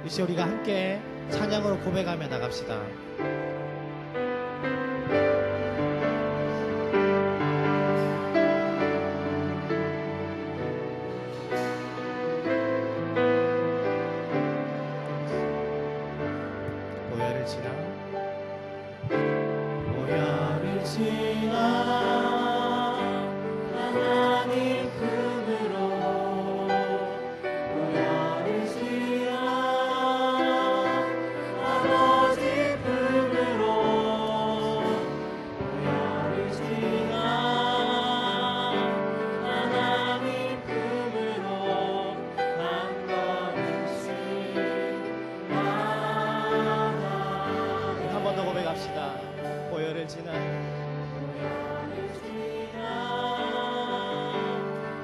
이제 우리가 함께 찬양으로 고백하며 나갑시다. 보혈을 지나 보혈을 지나 하나님 품으로 보혈을 지나 아버지 품으로 보혈을 지나 하나님 품으로 한 걸음씩 한 번 더 고백합시다. 보혈을 지나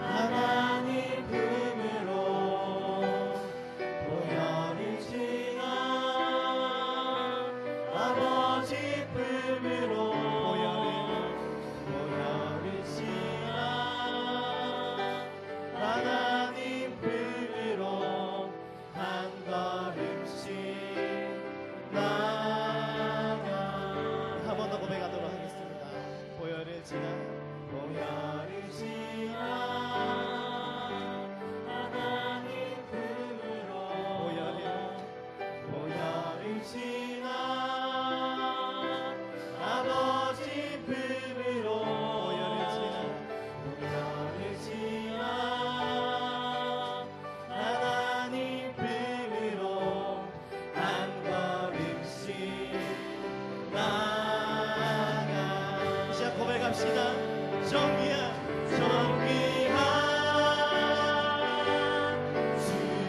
하나님 품으로 보혈을 지나 아버지 품으로 보혈을 지나 하나님 품으로 한 걸음씩 나가. 한 번 더 고백하도록 하겠습니다. 보혈을 지나 보혈을 지나 하나님 품으로 보혈을 지나 아버지 품으로 보혈을 지나 하나님 품으로 한 걸음씩 나가. 이제 고백합시다. 정귀한 주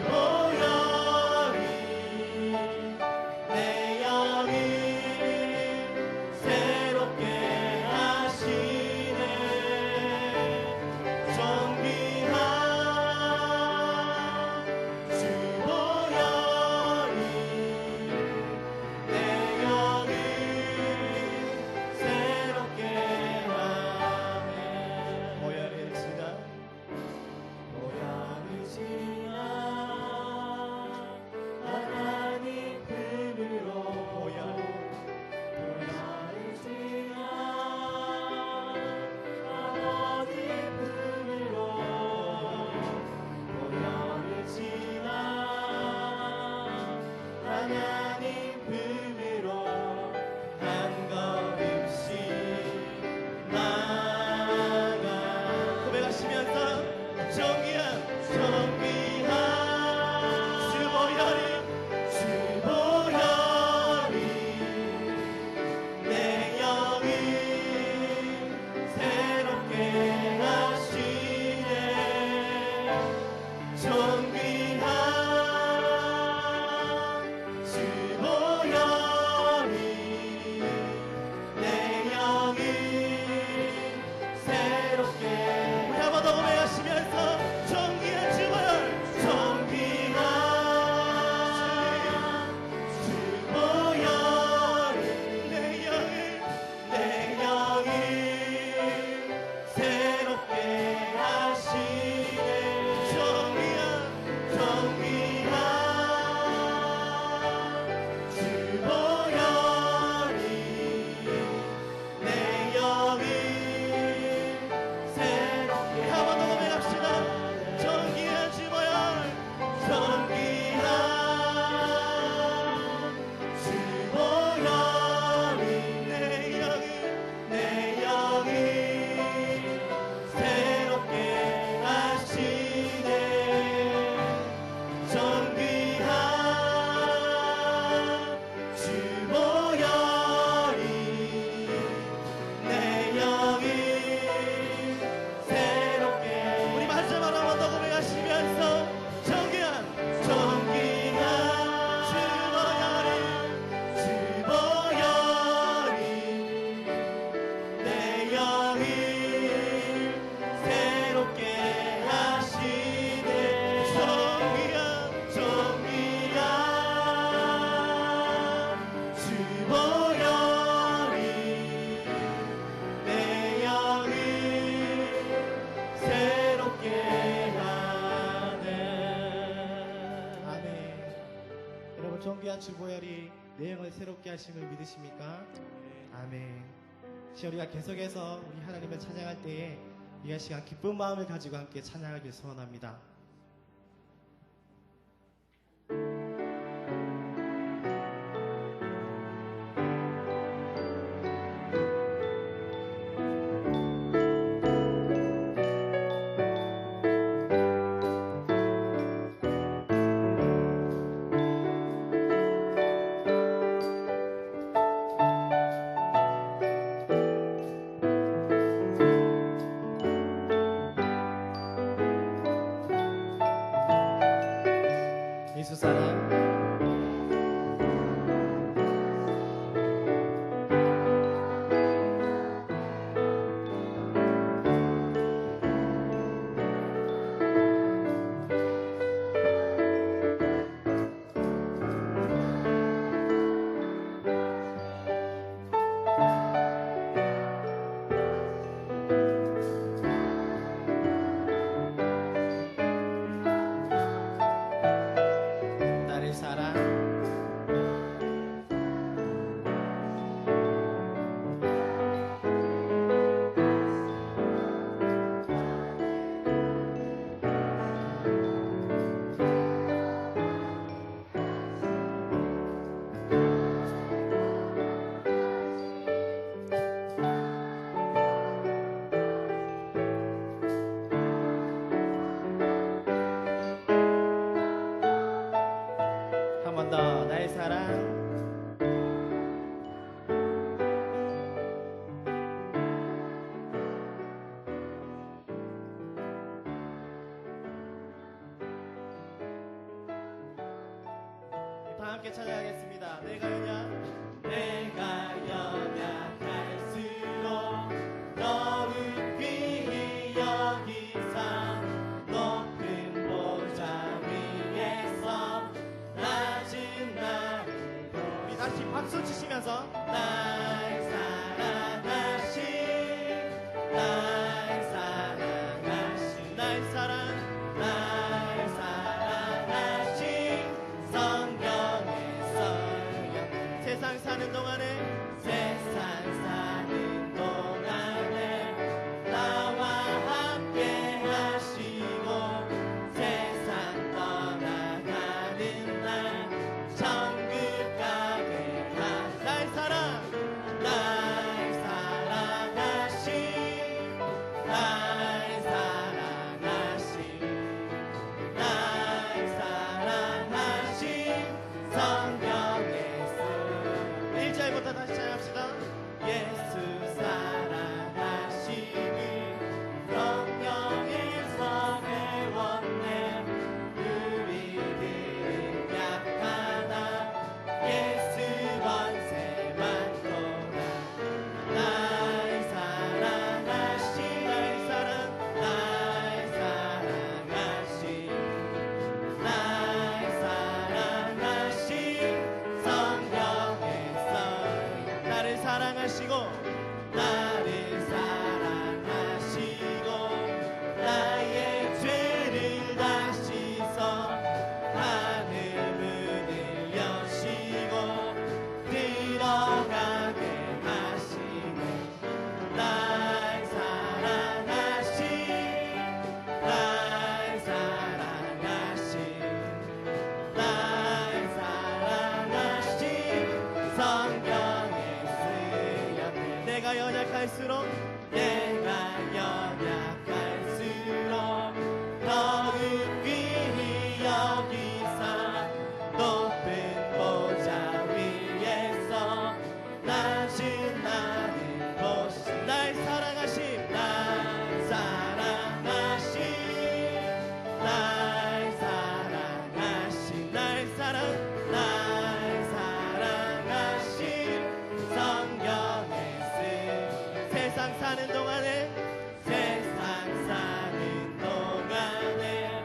보혈이 내 영을 새롭게 하시네. 정귀한 주 보혈이 내 영을 새롭게 하네. 보혈을 지나 하나님 품으로 보혈을 지나 아버지 품으로 보혈을 지나 하나님 품으로 한 걸음씩 나가. 고백하시면서 정귀한 주 보혈이 내 영을 새롭게 하시네. 정귀한 주 오늘 존귀한 주보혈이 내 영을 새롭게 하심을 믿으십니까? 아멘. 혹시 우리가 계속해서 우리 하나님을 찬양할 때에 이 시간 기쁜 마음을 가지고 함께 찬양하길 소원합니다. 예수 사랑 나를 사랑 한 번 더 나의 사랑 다 함께 찬양하겠습니다. 내가 연약 내가 연약할수록 너를 귀히 여기사 높은 보좌 위에서 낮은 나를 우리 다시 박수 치시면서 날 사랑하신 날 사랑하신 나의 사랑 날 사랑하신 성경에서 세상 사는 동안에 세상 사는 동안에 나와 함께 하시고 세상 떠나가는 날 천국 가게 하사 나의 사랑 날 사랑하신 날 사랑하신 날 사랑하신 성경에서 1절부터 다시 찬양합시다. 예수 사랑하심을 성령에서 배웠네 우리들은 약하다 예수 권세 많도다 날 사랑하신 나의 사랑 날 사랑하신 날 사랑하신 성경에서 나를 사랑하시고 나를 사랑하시고 나의 죄를 다 씻어 하늘 문을 여시고 들어가게 하시네 날 사랑하신 날 사랑하신 날 사랑하신 성경에 쓰였네 내가 연약할수록 내가 연약할수록 더욱 귀히 여기사 높은 보좌 위에서 낮은 나를 보시 날 사랑하심 날 사랑하신 날 사랑하신 나의 사랑 날 사랑하신 성경에 쓴 세상 사는 동안에 세상 사는 동안에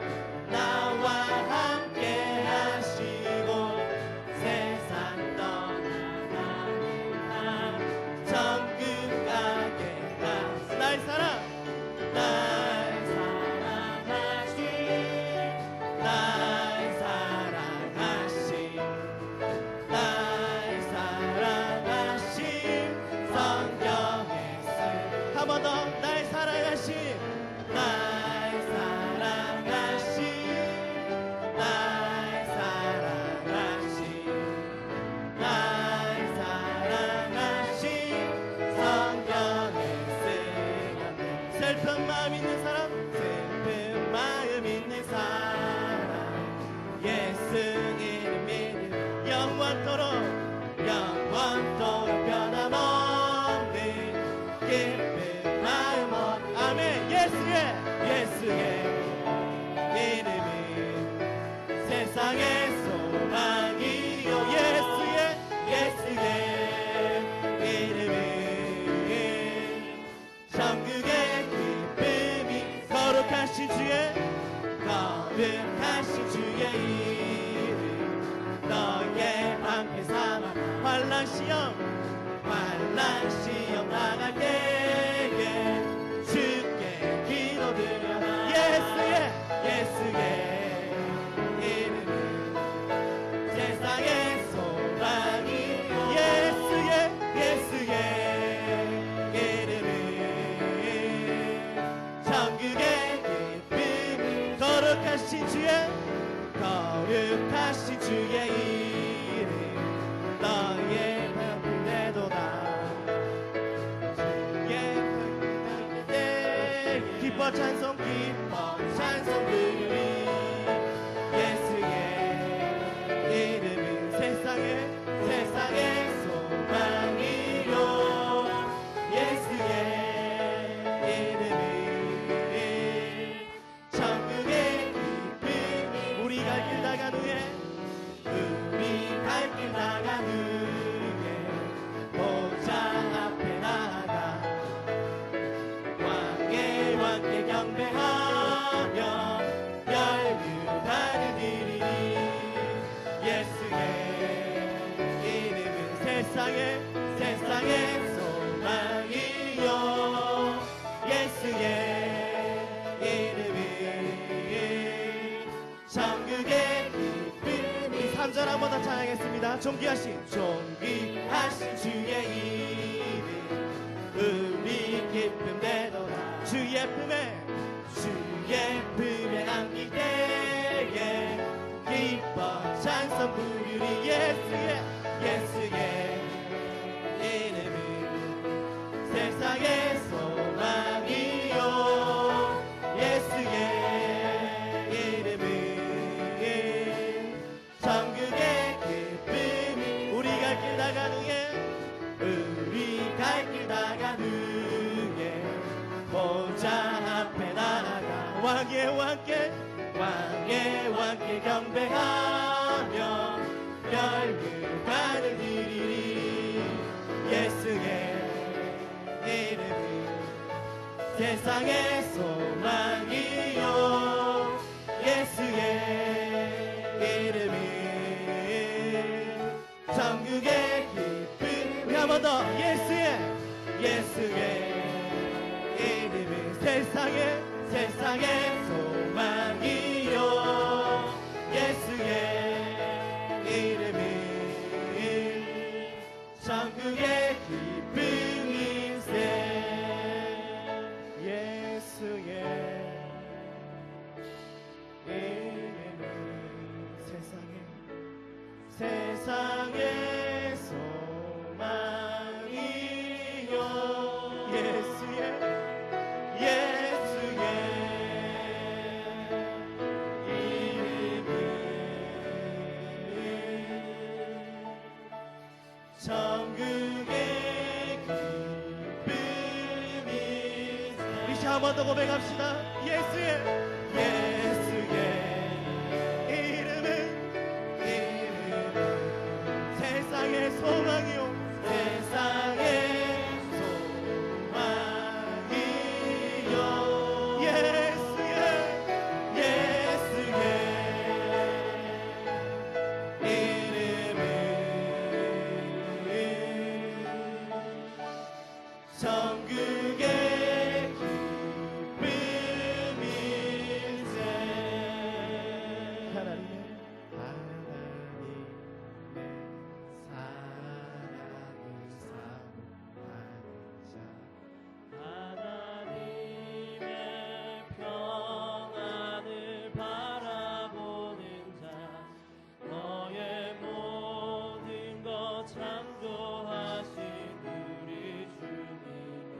나와 함께 하시고 세상 떠나가는 날 천국 가게 하시 나의 사랑 날 사랑하신 날 사랑하신 영원토록 변함없는 기쁜 마음으로 아멘. 예수의 이름은 세상의 소망이요. 예수의 이름은 천국의 기쁨이 거룩하신 주의 이름 너의 함께 삼아 환난 시험 나갈 때에 주께 기도드려라. 예수의 이름은 세상의 소망이 예수의 이름은 천국의 기쁨 거룩하신 주의 이름 너의 평대도다. 주의 평대 기뻐 찬송 부르리. 예수의 이름은 세상의 소망이요. 예수의 이름은 천국의 기쁨. 우리 갈 길 나간 후에 보좌 앞에 나아가 왕께 경배하며 열유다를 드리리. 예수의 이름은 세상의 소망이요. 예수의 이름은 천국의 기쁨이. 3절 한 번 더 찬양했습니다. 존귀하신 주의 이름 우리 기쁨 되도다. 주의 품에 안길 때에 기뻐 찬송 부르리. 예수의 이름은 세상의 소망이요. 예수의 이름은 천국의 기쁨이. 우리 갈 길 나간 후에 보좌 앞에 나아가 왕께 경배하며 열유다를 드리리. 예수의 이름은 세상의 소망이요. 예수의 이름은 천국의 기쁨. 우리 한 번 더. 예수의 이름은 세상의 소망이요. 예수의 이름은 천국의 기쁨일세. 예수의 이름은 세상의 소망이요. 예수의 이름은 천국의 기쁨이. 우리 한 번 더 고백합시다. 예수의 이름은 세상의 소망이요. 세상의 소망이요. 예수의 이름은 천국의 기쁨일세. 하나님의 사랑을 하나님의 평안을 바라보는 자 너의 모든 것 창조하신 우리 주님을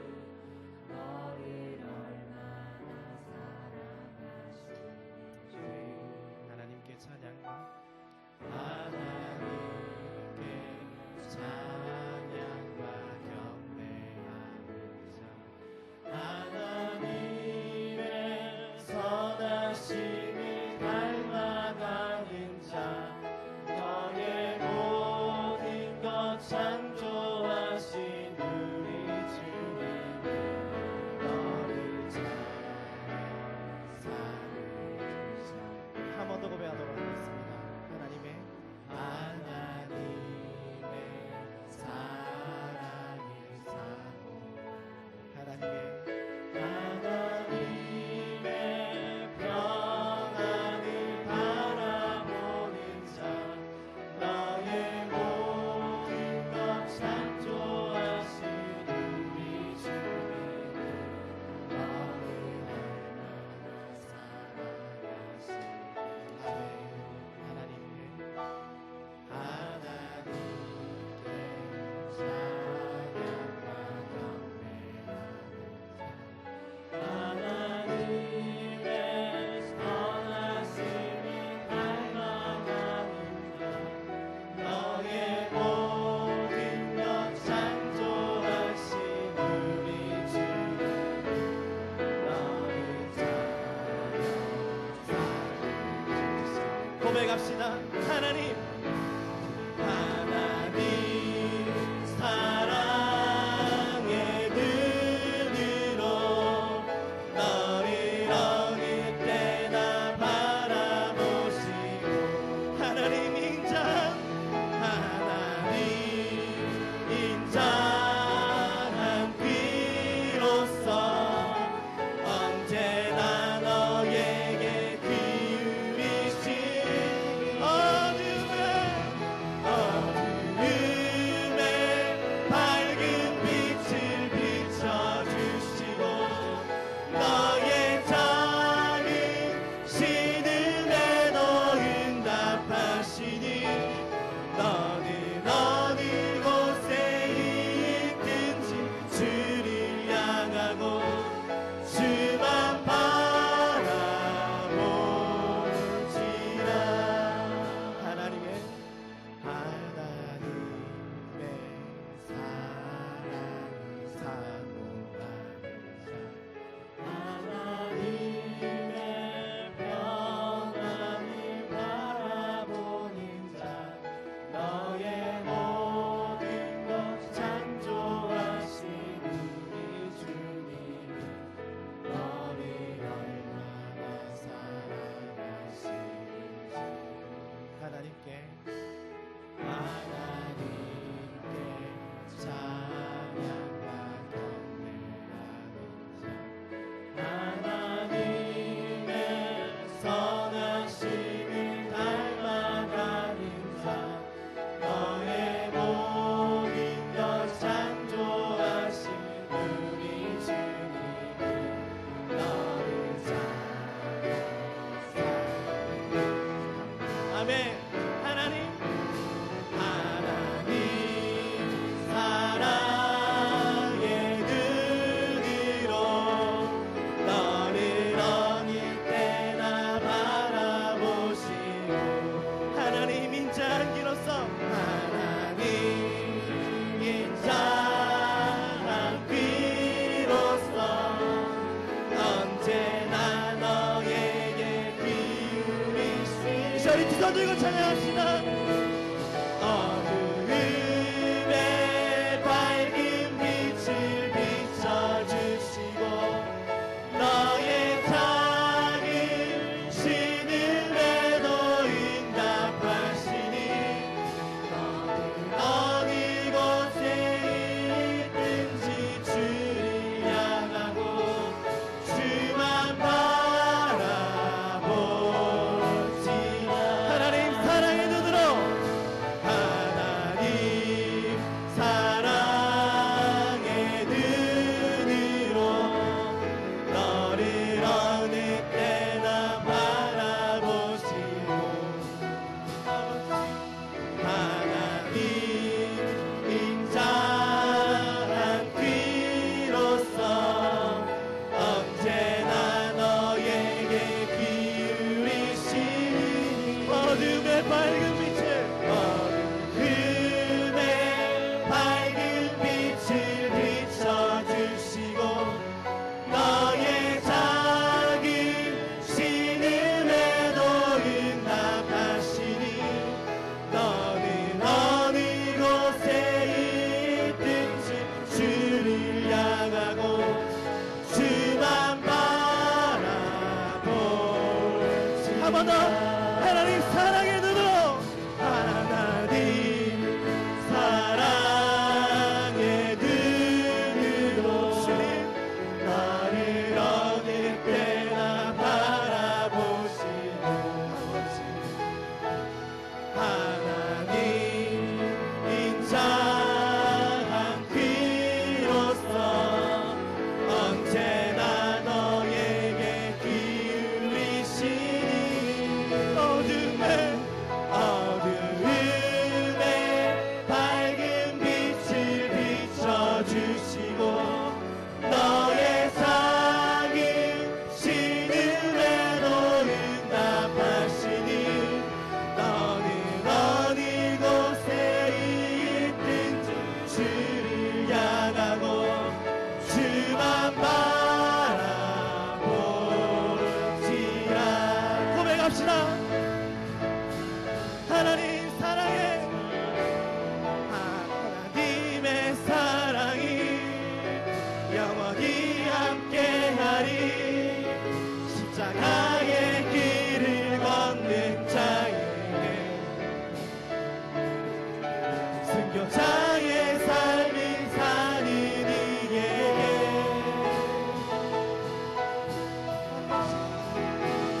순교자의 삶을 사는 이에게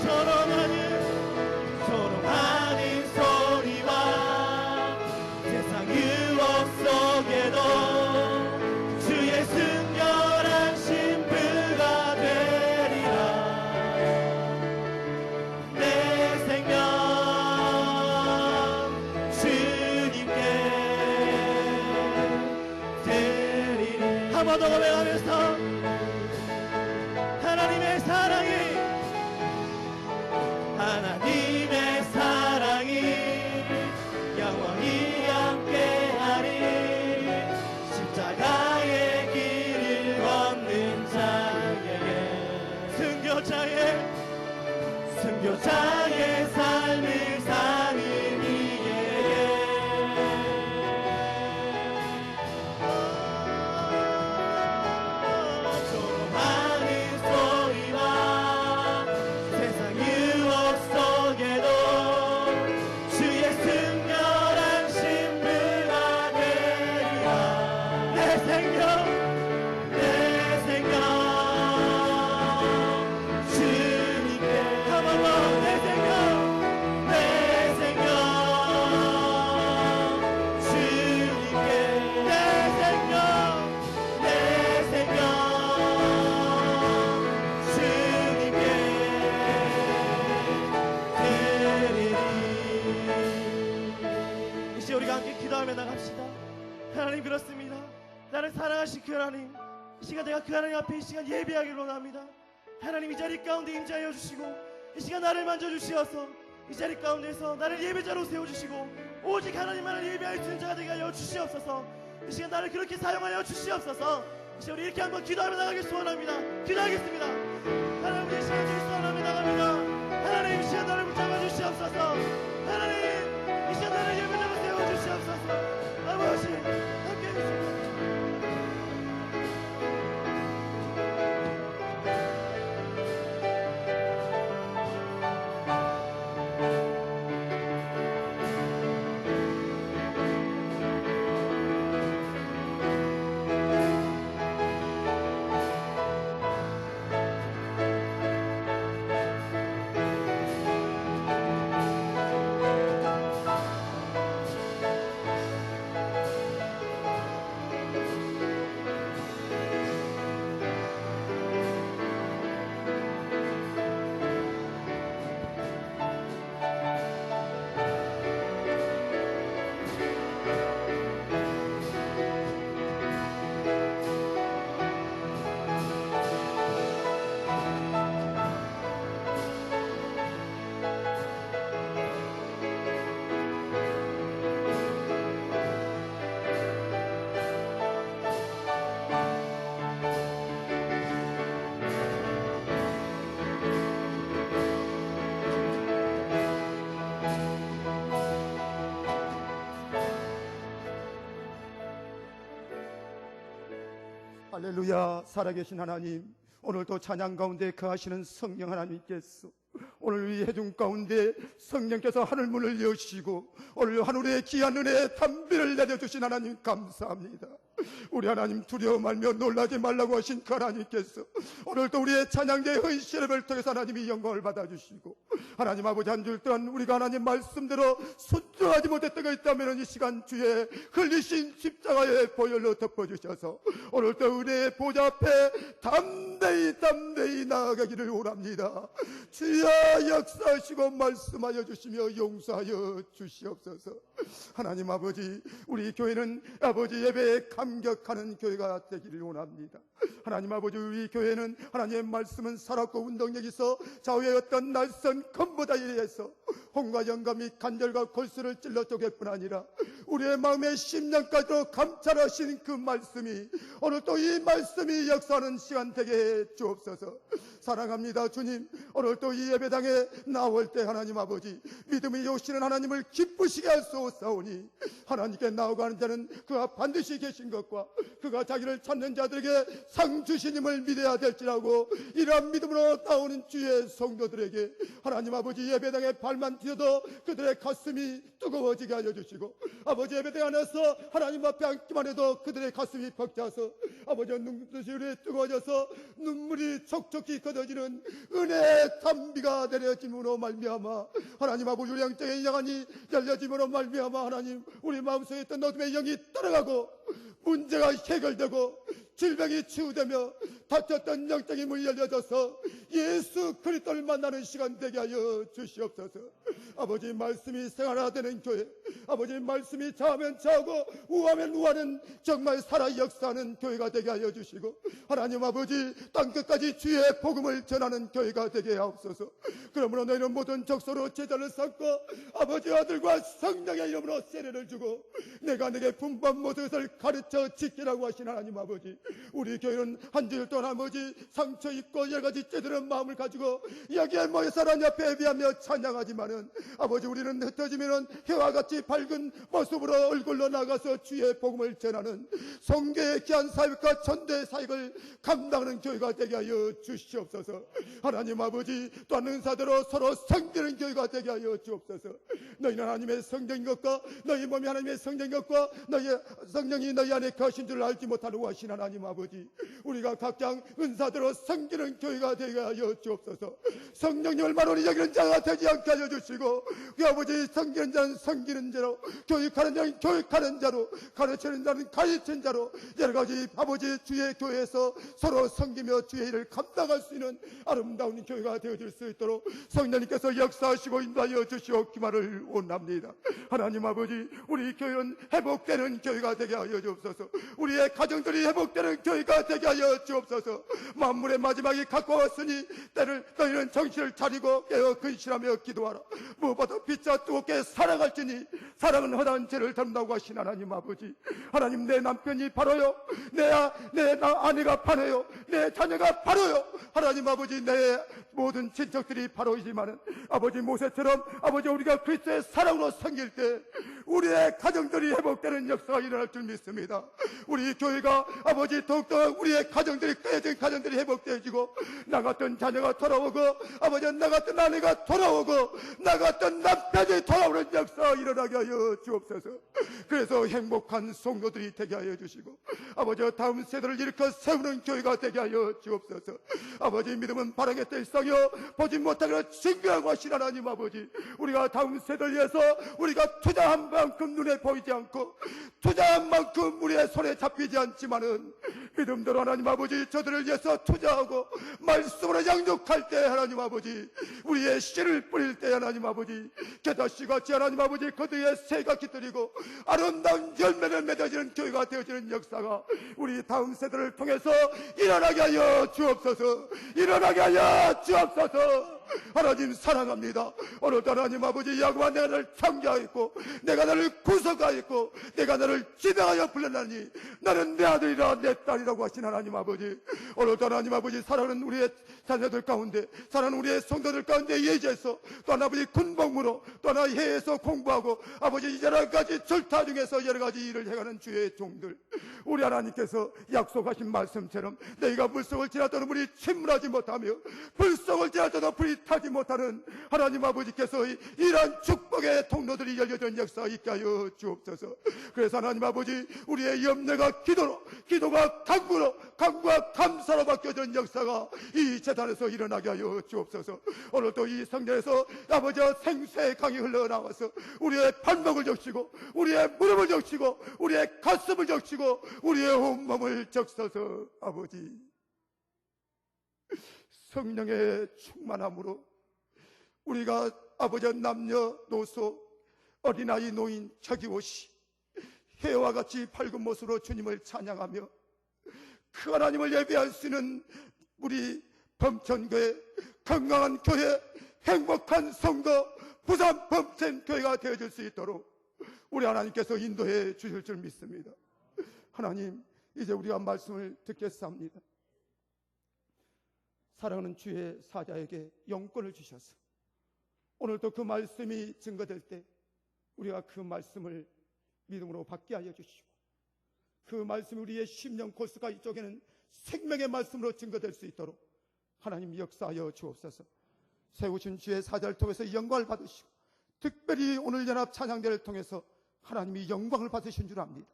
조롱하는 소리와 세상 유혹 속에도 주의 순결한 신부가 되리라. 내 생명 주님께 드리리. 한 번 더 고백하면서 하나님의 사랑이 영원히 함께하리. 십자가의 길을 걷는 자에게 순교자의 삶을 사는 이에게 조롱하는 소리와 세상 유혹 속에도 주의 순결한 신부가 되리라. 내 생명 주님께 한 번 더 내 생명 주님께 내 생명 주님께 드리리. 이제 우리가 함께 기도하며 나갑시다. 하나님, 그렇습니다. 나를 사랑하신 그 하나님, 이 시간 내가 그 하나님 앞에 이 시간 예배하기를 원합니다. 하나님, 이 자리 가운데 임재하여 주시고 이 시간 나를 만져주시어서 이 자리 가운데서 나를 예배자로 세워주시고 오직 하나님만을 예배할 수 있는 자가 되게 하여 주시옵소서. 이 시간 나를 그렇게 사용하여 주시옵소서. 이제 우리 이렇게 한번 기도하며 나가길 소원합니다. 기도하겠습니다. 하나님, 우리 이 시간 주길 소원하며 나갑니다. 하나님, 이 시간 나를 붙잡아 주시옵소서. 하나님, 이 시간 나를 예배자로 세워주시옵소서. 아버지, 함께 해주시옵소서. 할렐루야. 살아계신 하나님, 오늘도 찬양 가운데 거하시는 성령 하나님께서 오늘 이 회중 가운데 성령께서 하늘문을 여시고 오늘 하늘의 귀한 은혜의 담비를 내려주신 하나님 감사합니다. 우리 하나님 두려워 말며 놀라지 말라고 하신 그 하나님께서 오늘도 우리의 찬양대의 헌신을 통해서 하나님이 영광을 받아주시고 하나님 아버지 한 줄 동안 우리가 하나님 말씀대로 순종하지 못했던 것 있다면 이 시간 주에 흘리신 십자가의 보혈로 덮어주셔서 오늘도 은혜의 보좌 앞에 담대히 나아가기를 원합니다. 주여 역사하시고 말씀하여 주시며 용서하여 주시옵소서. 하나님 아버지, 우리 교회는 아버지 예배에 감격하는 교회가 되기를 원합니다. 하나님 아버지, 우리 교회는 하나님의 말씀은 살았고 운동력이 있어 좌우의 어떤 낯선 검보다 이래서 홍과 영감이 간절과 골수를 찔러 쪼갤 뿐 아니라 우리의 마음의 심령까지도 감찰하신 그 말씀이 오늘 또 이 말씀이 역사하는 시간 되게 해 주옵소서. 사랑합니다. 주님, 오늘 또 이 예배당에 나올 때 하나님 아버지 믿음이 요시는 하나님을 기쁘시게 할 수 없사오니 하나님께 나아가는 자는 그가 반드시 계신 것과 그가 자기를 찾는 자들에게 상 주시님을 믿어야 될지라고 이러한 믿음으로 나오는 주의 성도들에게 하나님 아버지 예배당에 발만 뛰어도 그들의 가슴이 뜨거워지게 하여 주시고 아버지 예배당 안에서 하나님 앞에 앉기만 해도 그들의 가슴이 벅차서 아버지 눈두실이 뜨거워져서 눈물이 촉촉히 거둬지는 은혜의 담비가 내려짐으로 말미암아 하나님 아버지 우리 영적인 영안이 열려짐으로 말미암아 하나님 우리 마음속에 있던 어둠의 영이 떠나가고 문제가 해결되고 질병이 치유되며 닫혔던 영적인 문이 열려져서 예수 그리스도를 만나는 시간 되게 하여 주시옵소서. 아버지 말씀이 생활화되는 교회, 아버지 말씀이 자하면 자하고 우하면 우하는 정말 살아 역사하는 교회가 되게 하여 주시고 하나님 아버지 땅끝까지 주의 복음을 전하는 교회가 되게 하옵소서. 그러므로 너희는 모든 적소로 제자를 삼고 아버지 아들과 성령의 이름으로 세례를 주고 내가 내게 분반 모든 것을 가르쳐 지키라고 하신 하나님 아버지 우리 교회는 한 주일 동안 아버지 상처 입고 여러 가지 찌들은 마음을 가지고 여기에 모여서 하나님 앞에 예배하며 찬양하지만은 아버지 우리는 흩어지면은 해와 같이 밝은 모습으로 얼굴로 나가서 주의 복음을 전하는 성교의 귀한 사역과 전도의 사역을 감당하는 교회가 되게 하여 주시옵소서. 하나님 아버지 또한 은사대로 서로 섬기는 교회가 되게 하여 주옵소서. 너희는 하나님의 성령인 것과 너희 몸이 하나님의 성령인 것과 너희 성령이 너희 안에 거하신 줄 알지 못하고 하신 하나님 아버지 우리가 각자 은사대로 섬기는 교회가 되게 하여 주옵소서. 성령님을 만원히 여기는 자가 되지 않게 하여 주시고 그 아버지 섬기는 자는 섬기는 자로 교육하는 자는 교육하는 자로 가르치는 자는 가르치는 자로 여러 가지 아버지 주의 교회에서 서로 섬기며 주의 일을 감당할 수 있는 아름다운 교회가 되어질 수 있도록 성령님께서 역사하시고 인도하여 주시옵기만을 원합니다. 하나님 아버지 우리 교회는 회복되는 교회가 되게 하여 주옵소서. 우리의 가정들이 회복되는 교회가 되게 하여 주옵소서. 만물의 마지막이 가까웠으니 때를 너희는 정신을 차리고 깨어 근신하며 기도하라. 무엇보다 빛자 뜨겁게 사랑할지니 사랑은 허다한 죄를 닮는다고 하신 하나님 아버지 하나님 내 남편이 바로요 내 아내가 바로요 내 자녀가 바로요 하나님 아버지 내 모든 친척들이 바로이지만은 아버지 모세처럼 아버지 우리가 그리스도의 사랑으로 섬길 때 우리의 가정들이 회복되는 역사가 일어날 줄 믿습니다. 우리 교회가 아버지 더욱더 우리의 가정들이 깨진 가정들이 회복되어지고 나 같은 자녀가 돌아오고 아버지 나 같은 아내가 돌아오고 나 같은 남편이 돌아오는 역사가 일어나게 하여 주옵소서. 그래서 행복한 성도들이 되게 하여 주시고 아버지 다음 세대를 일으켜 세우는 교회가 되게 하여 주옵소서. 아버지 믿음은 바라게 일상이요 보지 못하기로 징표하고 하신 하나님 아버지 우리가 다음 세대를 위해서 우리가 투자한 만큼 눈에 보이지 않고 투자한 만큼 우리의 손에 잡히지 않지만은 믿음대로 하나님 아버지 저들을 위해서 투자하고 말씀으로 양육할 때 하나님 아버지 우리의 씨를 뿌릴 때 하나님 아버지 게다시 같이 하나님 아버지 그들의 새가 깃들이고 아름다운 열매를 맺어지는 교회가 되어지는 역사가 우리 다음 세대를 통해서 일어나게 하여 주옵소서. 일어나게 하여 주옵소서. 하나님 사랑합니다. 오늘도 하나님 아버지 야곱아 내가 너를 창조하였고 내가 너를 구속하였고 내가 너를 지명하여 불렀나니 너는 내 아들이라 내 딸이라고 하신 하나님 아버지 오늘도 하나님 아버지 사랑하는 우리의 자녀들 가운데 사랑하는 우리의 성도들 가운데 예지에서 또 하나 아버지 군복무로 또 하나 해에서 공부하고 아버지 여러 가지 절타 중에서 여러 가지 일을 해가는 주의 종들 우리 하나님께서 약속하신 말씀처럼 너희가 물속을 지나도록 물이 침몰하지 못하며 불속을 지나도록 불이 타지 못하는 하나님 아버지께서 이러한 축복의 통로들이 열려진 역사가 있게 하여 주옵소서. 그래서 하나님 아버지 우리의 염려가 기도가 강구와 감사로 바뀌어진 역사가 이 재단에서 일어나게 하여 주옵소서. 오늘도 이 성전에서 아버지와 생수의 강이 흘러나와서 우리의 발목을 적시고 우리의 무릎을 적시고 우리의 가슴을 적시고 우리의 온몸을 적셔서 아버지 성령의 충만함으로 우리가 아버지 남녀노소 어린아이 노인 저기옷이 해와 같이 밝은 모습으로 주님을 찬양하며 그 하나님을 예배할 수 있는 우리 범천교회 건강한 교회 행복한 성도 부산 범천교회가 되어질 수 있도록 우리 하나님께서 인도해 주실 줄 믿습니다. 하나님 이제 우리가 말씀을 듣겠습니다. 사랑하는 주의 사자에게 영권을 주셔서 오늘도 그 말씀이 증거될 때 우리가 그 말씀을 믿음으로 받게 하여 주시고 그 말씀이 우리의 심령 골수가 이쪽에는 생명의 말씀으로 증거될 수 있도록 하나님 역사하여 주옵소서. 세우신 주의 사자를 통해서 영광을 받으시고 특별히 오늘 연합 찬양대를 통해서 하나님이 영광을 받으신 줄 압니다.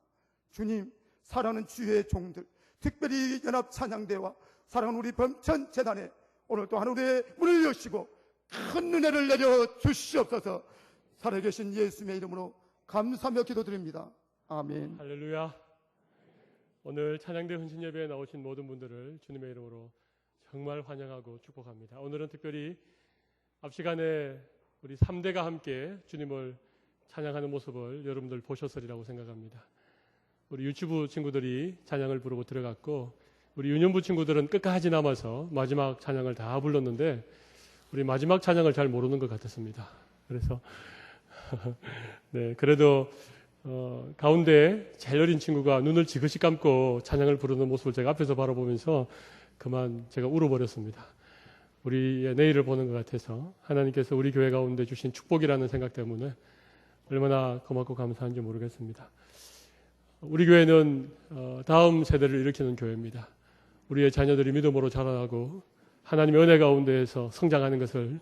주님, 사랑하는 주의 종들, 특별히 연합 찬양대와 사랑하는 우리 범천 재단에 오늘도 하늘의 문을 여시고 큰 은혜를 내려 주시옵소서. 살아계신 예수님의 이름으로 감사하며 기도드립니다. 아멘. 할렐루야. 오늘 찬양대 헌신 예배에 나오신 모든 분들을 주님의 이름으로 정말 환영하고 축복합니다. 오늘은 특별히 앞 시간에 우리 3대가 함께 주님을 찬양하는 모습을 여러분들 보셨으리라고 생각합니다. 우리 유치부 친구들이 찬양을 부르고 들어갔고 우리 유년부 친구들은 끝까지 남아서 마지막 찬양을 다 불렀는데 우리 마지막 찬양을 잘 모르는 것 같았습니다. 그래서 네, 그래도 가운데 제일 어린 친구가 눈을 지그시 감고 찬양을 부르는 모습을 제가 앞에서 바라보면서 그만 제가 울어버렸습니다. 우리의 내일을 보는 것 같아서 하나님께서 우리 교회 가운데 주신 축복이라는 생각 때문에 얼마나 고맙고 감사한지 모르겠습니다. 우리 교회는 다음 세대를 일으키는 교회입니다. 우리의 자녀들이 믿음으로 자라나고 하나님의 은혜 가운데에서 성장하는 것을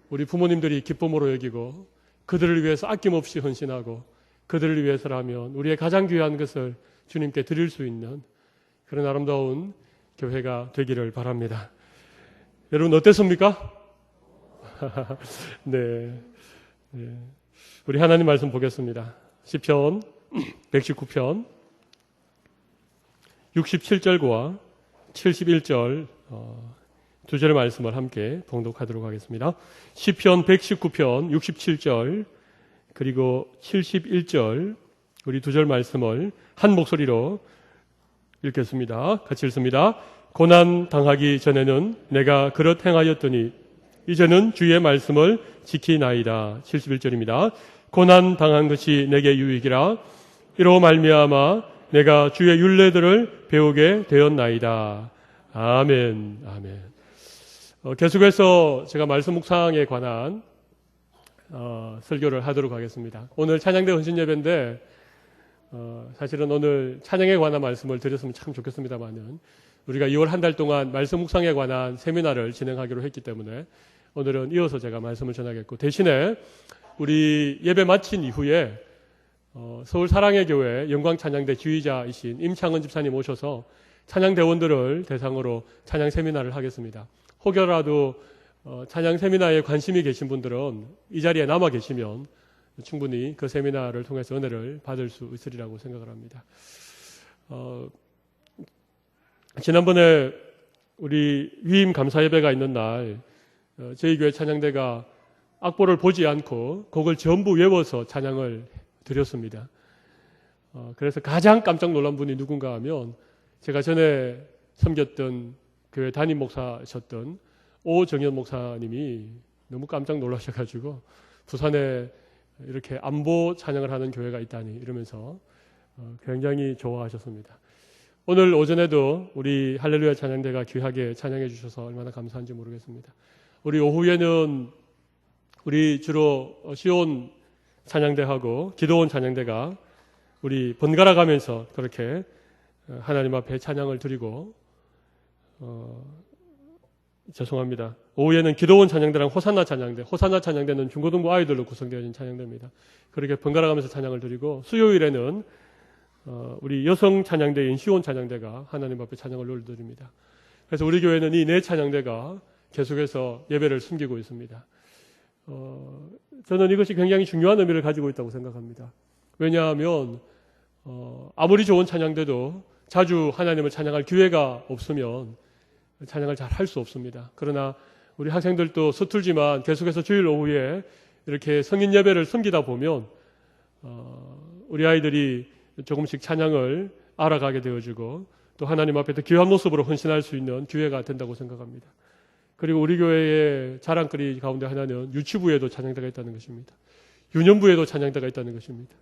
우리 부모님들이 기쁨으로 여기고 그들을 위해서 아낌없이 헌신하고 그들을 위해서라면 우리의 가장 귀한 것을 주님께 드릴 수 있는 그런 아름다운 교회가 되기를 바랍니다. 여러분 어땠습니까? 네. 우리 하나님 말씀 보겠습니다. 시편 119편 67절과 71절 두 절의 말씀을 함께 봉독하도록 하겠습니다. 시편 119편 67절 그리고 71절 우리 두 절 말씀을 한 목소리로 읽겠습니다. 같이 읽습니다. 고난 당하기 전에는 내가 그릇 행하였더니 이제는 주의 말씀을 지키나이다. 71절입니다. 고난 당한 것이 내게 유익이라 이로 말미암아 내가 주의 율례들을 배우게 되었나이다. 아멘. 아멘. 계속해서 제가 말씀 묵상에 관한 설교를 하도록 하겠습니다. 오늘 찬양대 헌신 예배인데 사실은 오늘 찬양에 관한 말씀을 드렸으면 참 좋겠습니다만은 우리가 2월 한 달 동안 말씀 묵상에 관한 세미나를 진행하기로 했기 때문에 오늘은 이어서 제가 말씀을 전하겠고 대신에 우리 예배 마친 이후에 서울 사랑의 교회 영광 찬양대 지휘자이신 임창은 집사님 오셔서 찬양대원들을 대상으로 찬양 세미나를 하겠습니다. 혹여라도 찬양 세미나에 관심이 계신 분들은 이 자리에 남아 계시면 충분히 그 세미나를 통해서 은혜를 받을 수 있으리라고 생각을 합니다. 지난번에 우리 위임 감사 예배가 있는 날 저희 교회 찬양대가 악보를 보지 않고 곡을 전부 외워서 찬양을 드렸습니다. 그래서 가장 깜짝 놀란 분이 누군가 하면 제가 전에 섬겼던 교회 담임 목사셨던 오정현 목사님이 너무 깜짝 놀라셔가지고 부산에 이렇게 안보 찬양을 하는 교회가 있다니 이러면서 굉장히 좋아하셨습니다. 오늘 오전에도 우리 할렐루야 찬양대가 귀하게 찬양해 주셔서 얼마나 감사한지 모르겠습니다. 우리 오후에는 우리 주로 시온 찬양대하고 기도원 찬양대가 우리 번갈아 가면서 그렇게 하나님 앞에 찬양을 드리고 죄송합니다. 오후에는 기도원 찬양대랑 호산나 찬양대는 중고등부 아이들로 구성되어진 찬양대입니다. 그렇게 번갈아 가면서 찬양을 드리고 수요일에는 우리 여성 찬양대인 시온 찬양대가 하나님 앞에 찬양을 올려드립니다. 그래서 우리 교회는 이 네 찬양대가 계속해서 예배를 숨기고 있습니다. 저는 이것이 굉장히 중요한 의미를 가지고 있다고 생각합니다. 왜냐하면 아무리 좋은 찬양대도 자주 하나님을 찬양할 기회가 없으면 찬양을 잘 할 수 없습니다. 그러나 우리 학생들도 서툴지만 계속해서 주일 오후에 이렇게 성인 예배를 섬기다 보면 우리 아이들이 조금씩 찬양을 알아가게 되어지고 또 하나님 앞에 더 귀한 모습으로 헌신할 수 있는 기회가 된다고 생각합니다. 그리고 우리 교회의 자랑거리 가운데 하나는 유치부에도 찬양대가 있다는 것입니다. 유년부에도 찬양대가 있다는 것입니다.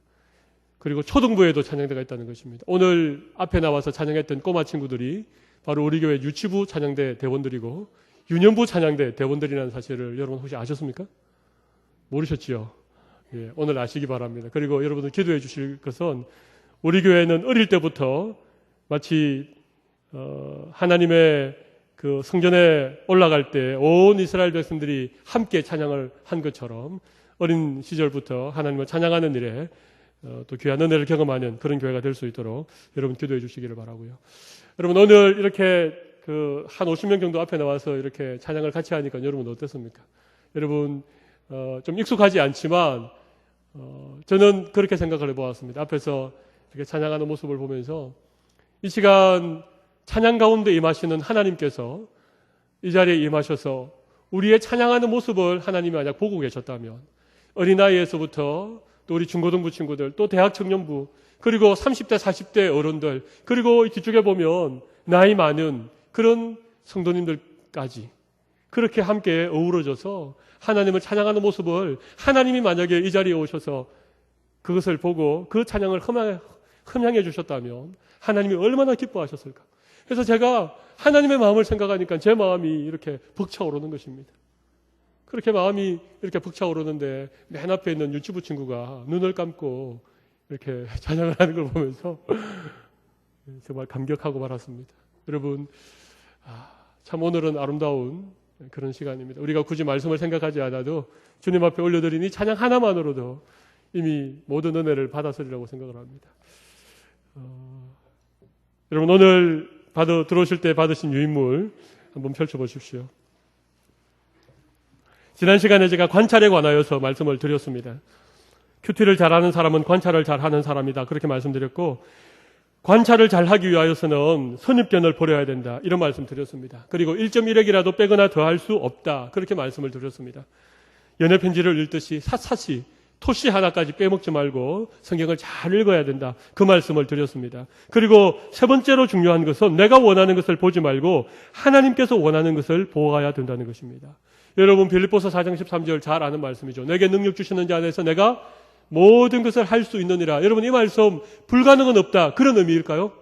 그리고 초등부에도 찬양대가 있다는 것입니다. 오늘 앞에 나와서 찬양했던 꼬마 친구들이 바로 우리 교회 유치부 찬양대 대원들이고 유년부 찬양대 대원들이라는 사실을 여러분 혹시 아셨습니까? 모르셨지요? 예, 오늘 아시기 바랍니다. 그리고 여러분들 기도해 주실 것은 우리 교회는 어릴 때부터 마치 하나님의 그 성전에 올라갈 때 온 이스라엘 백성들이 함께 찬양을 한 것처럼 어린 시절부터 하나님을 찬양하는 일에 또 귀한 은혜를 경험하는 그런 교회가 될 수 있도록 여러분 기도해 주시기를 바라고요. 여러분 오늘 이렇게 그 한 50명 정도 앞에 나와서 이렇게 찬양을 같이 하니까 여러분 어떻습니까? 여러분 좀 익숙하지 않지만 저는 그렇게 생각을 해보았습니다. 앞에서 이렇게 찬양하는 모습을 보면서 이 시간 찬양 가운데 임하시는 하나님께서 이 자리에 임하셔서 우리의 찬양하는 모습을 하나님이 만약 보고 계셨다면 어린아이에서부터 또 우리 중고등부 친구들 또 대학 청년부 그리고 30대 40대 어른들 그리고 뒤쪽에 보면 나이 많은 그런 성도님들까지 그렇게 함께 어우러져서 하나님을 찬양하는 모습을 하나님이 만약에 이 자리에 오셔서 그것을 보고 그 찬양을 흠양해 주셨다면 하나님이 얼마나 기뻐하셨을까. 그래서 제가 하나님의 마음을 생각하니까 제 마음이 이렇게 벅차오르는 것입니다. 그렇게 마음이 이렇게 벅차오르는데 맨 앞에 있는 유치부 친구가 눈을 감고 이렇게 찬양을 하는 걸 보면서 정말 감격하고 말았습니다. 여러분 참 오늘은 아름다운 그런 시간입니다. 우리가 굳이 말씀을 생각하지 않아도 주님 앞에 올려드린 이 찬양 하나만으로도 이미 모든 은혜를 받았으리라고 생각을 합니다. 여러분 오늘 들어오실 때 받으신 유인물 한번 펼쳐보십시오. 지난 시간에 제가 관찰에 관하여서 말씀을 드렸습니다. 큐티를 잘하는 사람은 관찰을 잘하는 사람이다 그렇게 말씀드렸고 관찰을 잘하기 위하여서는 선입견을 버려야 된다 이런 말씀 드렸습니다. 그리고 1.1핵이라도 빼거나 더할 수 없다 그렇게 말씀을 드렸습니다. 연애편지를 읽듯이 샅샅이 토시 하나까지 빼먹지 말고 성경을 잘 읽어야 된다 그 말씀을 드렸습니다. 그리고 세 번째로 중요한 것은 내가 원하는 것을 보지 말고 하나님께서 원하는 것을 보아야 된다는 것입니다. 여러분 빌립보서 4장 13절 잘 아는 말씀이죠. 내게 능력 주시는 자 안에서 내가 모든 것을 할 수 있느니라. 여러분 이 말씀 불가능은 없다 그런 의미일까요?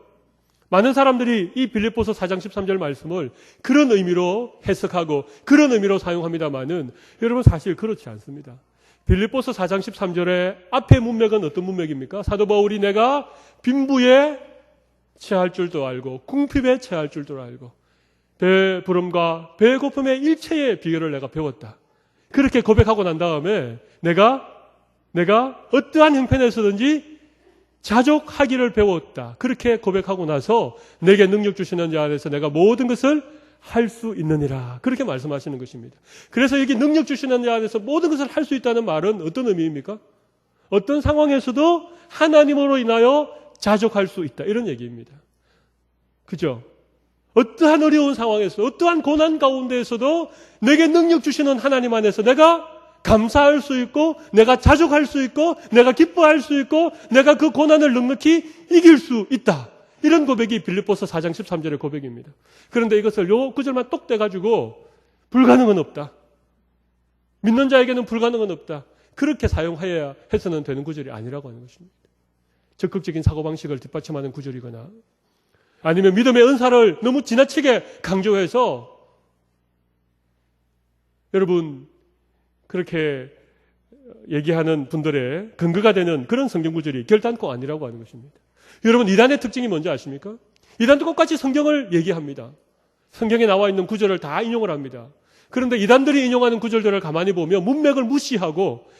많은 사람들이 이 빌립보서 4장 13절 말씀을 그런 의미로 해석하고 그런 의미로 사용합니다마는 여러분 사실 그렇지 않습니다. 빌립보서 4장 13절의 앞의 문맥은 어떤 문맥입니까? 사도 바울이 내가 빈부에 체할 줄도 알고 궁핍에 체할 줄도 알고 배부름과 배고픔의 일체의 비결을 내가 배웠다. 그렇게 고백하고 난 다음에 내가 어떠한 형편에서든지 자족하기를 배웠다. 그렇게 고백하고 나서 내게 능력 주시는 자 안에서 내가 모든 것을 할 수 있느니라. 그렇게 말씀하시는 것입니다. 그래서 여기 능력 주시는 자 안에서 모든 것을 할 수 있다는 말은 어떤 의미입니까? 어떤 상황에서도 하나님으로 인하여 자족할 수 있다. 이런 얘기입니다. 그죠? 어떠한 어려운 상황에서 어떠한 고난 가운데에서도 내게 능력 주시는 하나님 안에서 내가 감사할 수 있고 내가 자족할 수 있고 내가 기뻐할 수 있고 내가 그 고난을 넉넉히 이길 수 있다. 이런 고백이 빌립보서 4장 13절의 고백입니다. 그런데 이것을 요 구절만 똑 떼가지고 불가능은 없다. 믿는 자에게는 불가능은 없다. 그렇게 사용해야 해서는 되는 구절이 아니라고 하는 것입니다. 적극적인 사고방식을 뒷받침하는 구절이거나 아니면 믿음의 은사를 너무 지나치게 강조해서 여러분 그렇게 얘기하는 분들의 근거가 되는 그런 성경 구절이 결단코 아니라고 하는 것입니다. 여러분 이단의 특징이 뭔지 아십니까? 이단도 똑같이 성경을 얘기합니다. 성경에 나와 있는 구절을 다 인용을 합니다. 그런데 이단들이 인용하는 구절들을 가만히 보면 문맥을 무시하고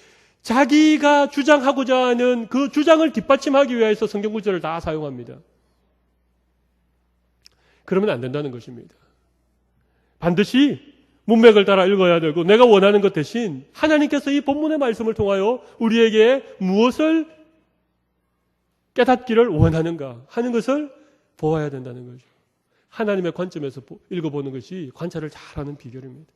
자기가 주장하고자 하는 그 주장을 뒷받침하기 위해서 성경 구절을 다 사용합니다. 그러면 안 된다는 것입니다. 반드시 문맥을 따라 읽어야 되고 내가 원하는 것 대신 하나님께서 이 본문의 말씀을 통하여 우리에게 무엇을 깨닫기를 원하는가 하는 것을 보아야 된다는 거죠. 하나님의 관점에서 읽어보는 것이 관찰을 잘하는 비결입니다.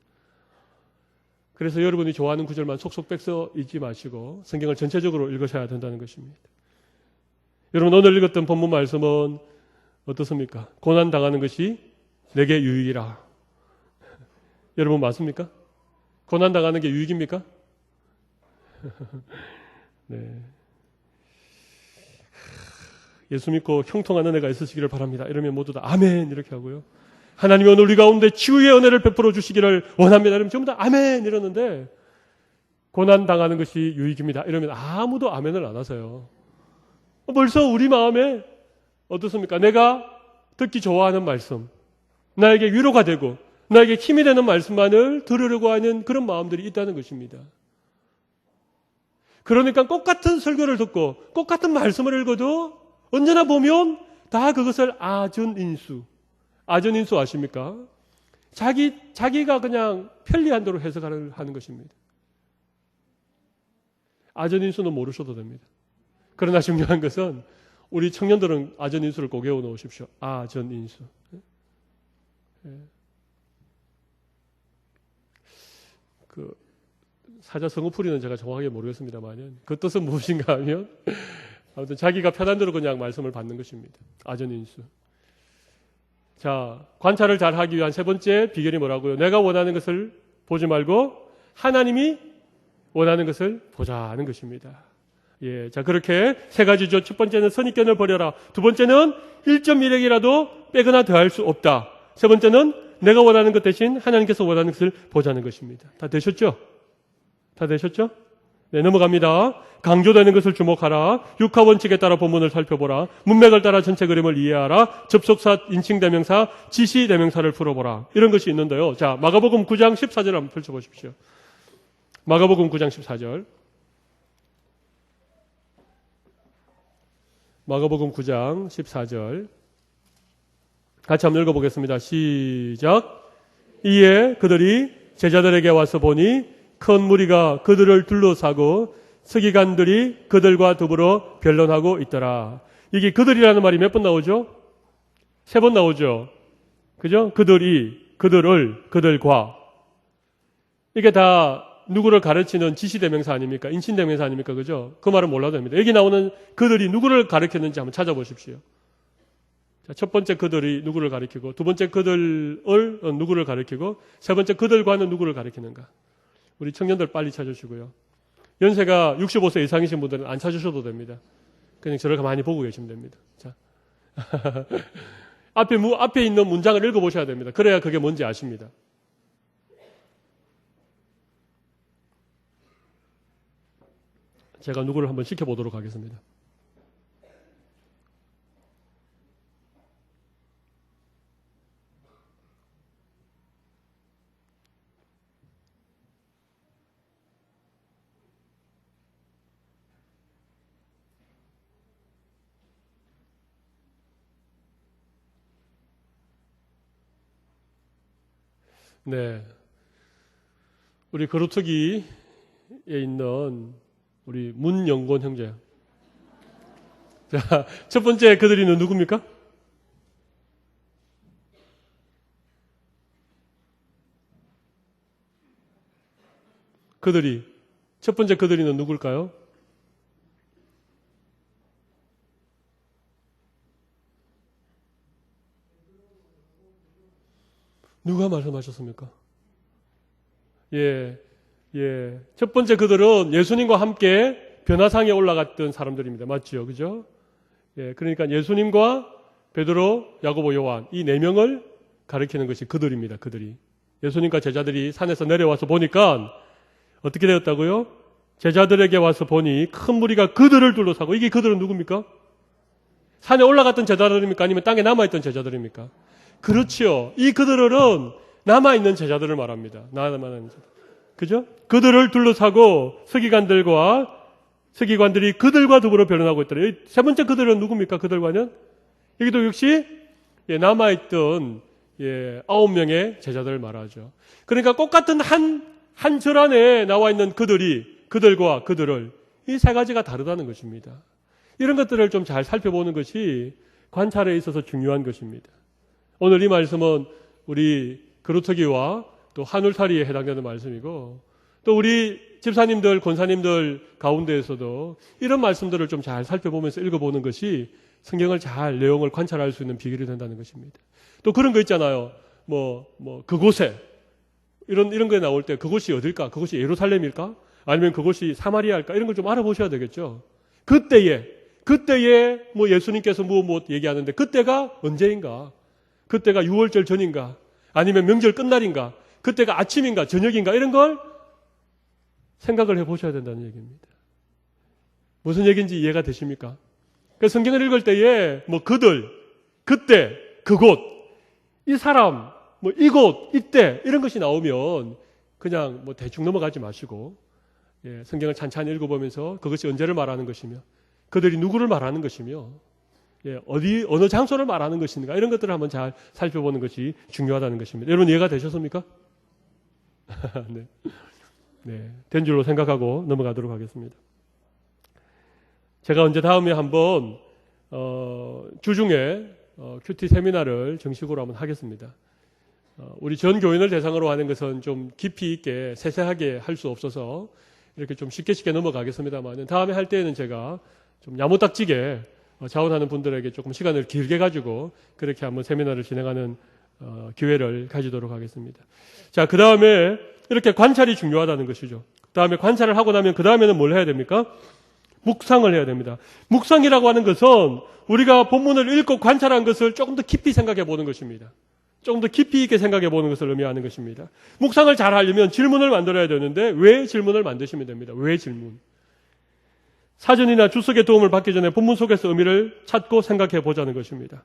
그래서 여러분이 좋아하는 구절만 속속 뺏어 읽지 마시고 성경을 전체적으로 읽으셔야 된다는 것입니다. 여러분 오늘 읽었던 본문 말씀은 어떻습니까? 고난당하는 것이 내게 유익이라. 여러분 맞습니까? 고난당하는 게 유익입니까? 네. 예수 믿고 형통한 은혜가 있으시기를 바랍니다. 이러면 모두 다 아멘 이렇게 하고요. 하나님이 오늘 우리 가운데 치유의 은혜를 베풀어 주시기를 원합니다. 이러면 전부 다 아멘 이러는데 고난 당하는 것이 유익입니다. 이러면 아무도 아멘을 안 하세요. 벌써 우리 마음에 어떻습니까? 내가 듣기 좋아하는 말씀, 나에게 위로가 되고 나에게 힘이 되는 말씀만을 들으려고 하는 그런 마음들이 있다는 것입니다. 그러니까 똑같은 설교를 듣고 똑같은 말씀을 읽어도 언제나 보면 다 그것을 아전인수 아십니까? 자기가 그냥 편리한 대로 해석을 하는 것입니다. 아전인수는 모르셔도 됩니다. 그러나 중요한 것은 우리 청년들은 아전인수를 꼭 외워 놓으십시오. 아전인수. 그 사자성어풀이는 제가 정확하게 모르겠습니다만 그 뜻은 무엇인가 하면 아무튼 자기가 편한 대로 그냥 말씀을 받는 것입니다. 아전인수. 자, 관찰을 잘 하기 위한 세 번째 비결이 뭐라고요? 내가 원하는 것을 보지 말고 하나님이 원하는 것을 보자는 것입니다. 예, 자, 그렇게 세 가지죠. 첫 번째는 선입견을 버려라. 두 번째는 1.1핵이라도 빼거나 더할 수 없다. 세 번째는 내가 원하는 것 대신 하나님께서 원하는 것을 보자는 것입니다. 다 되셨죠? 다 되셨죠? 네, 넘어갑니다. 강조되는 것을 주목하라. 육하 원칙에 따라 본문을 살펴보라. 문맥을 따라 전체 그림을 이해하라. 접속사, 인칭대명사, 지시대명사를 풀어보라. 이런 것이 있는데요. 자, 마가복음 9장 14절 한번 펼쳐보십시오. 마가복음 9장 14절. 마가복음 9장 14절. 같이 한번 읽어보겠습니다. 시작. 이에 그들이 제자들에게 와서 보니 큰 무리가 그들을 둘러싸고 서기관들이 그들과 더불어 변론하고 있더라. 이게 그들이라는 말이 몇 번 나오죠? 세 번 나오죠. 그죠? 그들이, 그들을, 그들과. 이게 다 누구를 가르치는 지시대명사 아닙니까? 인칭대명사 아닙니까? 그죠? 그 말은 몰라도 됩니다. 여기 나오는 그들이 누구를 가르쳤는지 한번 찾아보십시오. 자, 첫 번째 그들이 누구를 가리키고, 두 번째 그들을 누구를 가리키고, 세 번째 그들과는 누구를 가리키는가? 우리 청년들 빨리 찾으시고요. 연세가 65세 이상이신 분들은 안 찾으셔도 됩니다. 그냥 저를 가만히 보고 계시면 됩니다. 자. 앞에 있는 문장을 읽어보셔야 됩니다. 그래야 그게 뭔지 아십니다. 제가 누구를 한번 시켜보도록 하겠습니다. 네. 우리 거루터기에 있는 우리 문영곤 형제. 자, 첫 번째 그들이는 누굽니까? 첫 번째 그들이는 누굴까요? 누가 말씀하셨습니까? 첫 번째 그들은 예수님과 함께 변화상에 올라갔던 사람들입니다. 맞죠? 그죠? 예, 그러니까 예수님과 베드로, 야고보, 요한 이 네 명을 가리키는 것이 그들입니다. 그들이. 예수님과 제자들이 산에서 내려와서 보니까 어떻게 되었다고요? 제자들에게 와서 보니 큰 무리가 그들을 둘러싸고 이게 그들은 누굽니까? 산에 올라갔던 제자들입니까? 아니면 땅에 남아있던 제자들입니까? 그렇지요. 이 그들은 남아있는 제자들을 말합니다. 남아있는 제자들. 그죠? 그들을 둘러싸고 서기관들이 그들과 더불어 변론하고 있더라. 세 번째 그들은 누굽니까? 그들과는? 여기도 역시 남아있던 9명의 제자들을 말하죠. 그러니까 똑같은 한 절 안에 나와 있는 그들과 그들을 이 세 가지가 다르다는 것입니다. 이런 것들을 좀 잘 살펴보는 것이 관찰에 있어서 중요한 것입니다. 오늘 이 말씀은 우리 거루터기와 또 한울타리에 해당되는 말씀이고 또 우리 집사님들, 권사님들 가운데에서도 이런 말씀들을 좀 잘 살펴보면서 읽어보는 것이 성경을 잘 내용을 관찰할 수 있는 비결이 된다는 것입니다. 또 그런 거 있잖아요. 그곳에 이런 거에 나올 때 그곳이 어딜까? 그곳이 예루살렘일까? 아니면 그곳이 사마리아일까? 이런 걸 좀 알아보셔야 되겠죠. 그때에 예수님께서 무엇 얘기하는데 그때가 언제인가? 그때가 6월절 전인가? 아니면 명절 끝날인가? 그때가 아침인가? 저녁인가? 이런 걸 생각을 해보셔야 된다는 얘기입니다. 무슨 얘기인지 이해가 되십니까? 그 성경을 읽을 때에 뭐 그들, 그때, 그곳, 이 사람, 뭐 이곳, 이때 이런 것이 나오면 그냥 뭐 대충 넘어가지 마시고 성경을 찬찬히 읽어보면서 그것이 언제를 말하는 것이며 그들이 누구를 말하는 것이며 어느 장소를 말하는 것인가 이런 것들을 한번 잘 살펴보는 것이 중요하다는 것입니다. 여러분 이해가 되셨습니까? 네. 네, 된 줄로 생각하고 넘어가도록 하겠습니다. 제가 언제 다음에 한번 주중에 큐티 세미나를 정식으로 한번 하겠습니다. 우리 전 교인을 대상으로 하는 것은 좀 깊이 있게 세세하게 할 수 없어서 이렇게 좀 쉽게 넘어가겠습니다만 다음에 할 때에는 제가 좀 야무딱지게 자원하는 분들에게 조금 시간을 길게 가지고 그렇게 한번 세미나를 진행하는 기회를 가지도록 하겠습니다. 자, 그 다음에 이렇게 관찰이 중요하다는 것이죠. 그 다음에 관찰을 하고 나면 그 다음에는 뭘 해야 됩니까? 묵상을 해야 됩니다. 묵상이라고 하는 것은 우리가 본문을 읽고 관찰한 것을 조금 더 깊이 생각해 보는 것입니다. 조금 더 깊이 있게 생각해 보는 것을 의미하는 것입니다. 묵상을 잘 하려면 질문을 만들어야 되는데 왜 질문을 만드시면 됩니다. 왜 질문? 사전이나 주석의 도움을 받기 전에 본문 속에서 의미를 찾고 생각해 보자는 것입니다.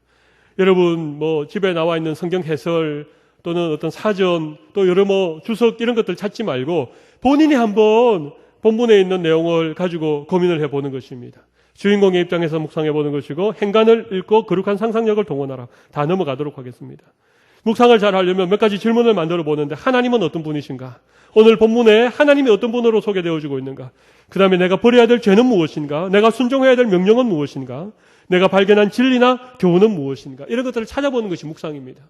여러분 뭐 집에 나와 있는 성경 해설 또는 어떤 사전 또 여러 뭐 주석 이런 것들 찾지 말고 본인이 한번 본문에 있는 내용을 가지고 고민을 해보는 것입니다. 주인공의 입장에서 묵상해 보는 것이고 행간을 읽고 거룩한 상상력을 동원하라. 다 넘어가도록 하겠습니다. 묵상을 잘 하려면 몇 가지 질문을 만들어 보는데 하나님은 어떤 분이신가? 오늘 본문에 하나님이 어떤 분으로 소개되어지고 있는가? 그 다음에 내가 버려야 될 죄는 무엇인가? 내가 순종해야 될 명령은 무엇인가? 내가 발견한 진리나 교훈은 무엇인가? 이런 것들을 찾아보는 것이 묵상입니다.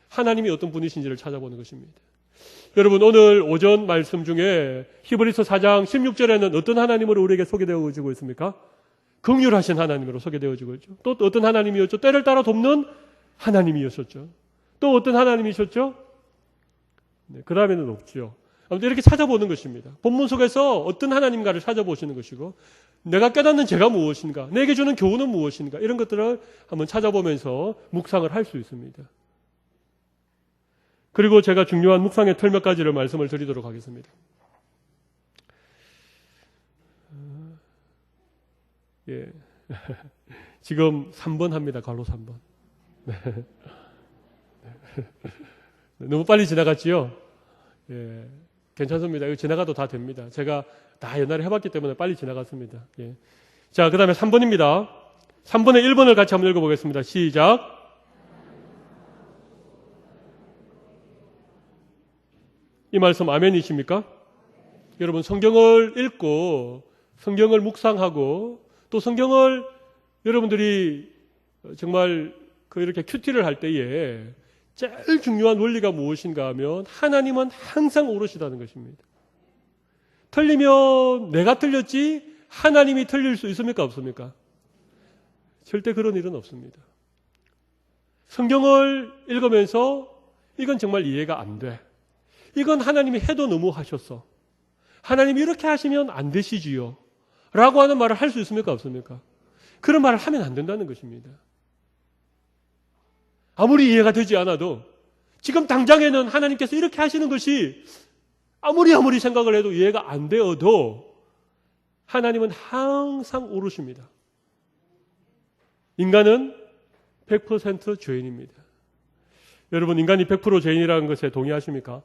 하나님이 어떤 분이신지를 찾아보는 것입니다. 여러분 오늘 오전 말씀 중에 히브리서 4장 16절에는 어떤 하나님으로 우리에게 소개되어지고 있습니까? 긍휼하신 하나님으로 소개되어지고 있죠. 또 어떤 하나님이었죠? 때를 따라 돕는 하나님이었었죠. 또 어떤 하나님이셨죠? 네, 그 다음에는 없죠. 아무튼 이렇게 찾아보는 것입니다. 본문 속에서 어떤 하나님가를 찾아보시는 것이고 내가 깨닫는 죄가 무엇인가? 내게 주는 교훈은 무엇인가? 이런 것들을 한번 찾아보면서 묵상을 할 수 있습니다. 그리고 제가 중요한 묵상의 틀 몇 가지를 말씀을 드리도록 하겠습니다. 예. 지금 3번 합니다. 괄호 3번. 네. 너무 빨리 지나갔지요? 예. 괜찮습니다. 이거 지나가도 다 됩니다. 제가 다 옛날에 해봤기 때문에 빨리 지나갔습니다. 예. 자, 그 다음에 3번입니다. 3번에 1번을 같이 한번 읽어보겠습니다. 시작. 이 말씀 아멘이십니까? 여러분 성경을 읽고 성경을 묵상하고 또 성경을 여러분들이 정말 이렇게 큐티를 할 때에 제일 중요한 원리가 무엇인가 하면 하나님은 항상 오르시다는 것입니다. 틀리면 내가 틀렸지 하나님이 틀릴 수 있습니까? 없습니까? 절대 그런 일은 없습니다. 성경을 읽으면서 이건 정말 이해가 안 돼. 이건 하나님이 해도 너무 하셨어. 하나님이 이렇게 하시면 안 되시지요. 라고 하는 말을 할 수 있습니까? 없습니까? 그런 말을 하면 안 된다는 것입니다. 아무리 이해가 되지 않아도 지금 당장에는 하나님께서 이렇게 하시는 것이 아무리 생각을 해도 이해가 안 되어도 하나님은 항상 오르십니다. 인간은 100% 죄인입니다. 여러분 인간이 100% 죄인이라는 것에 동의하십니까?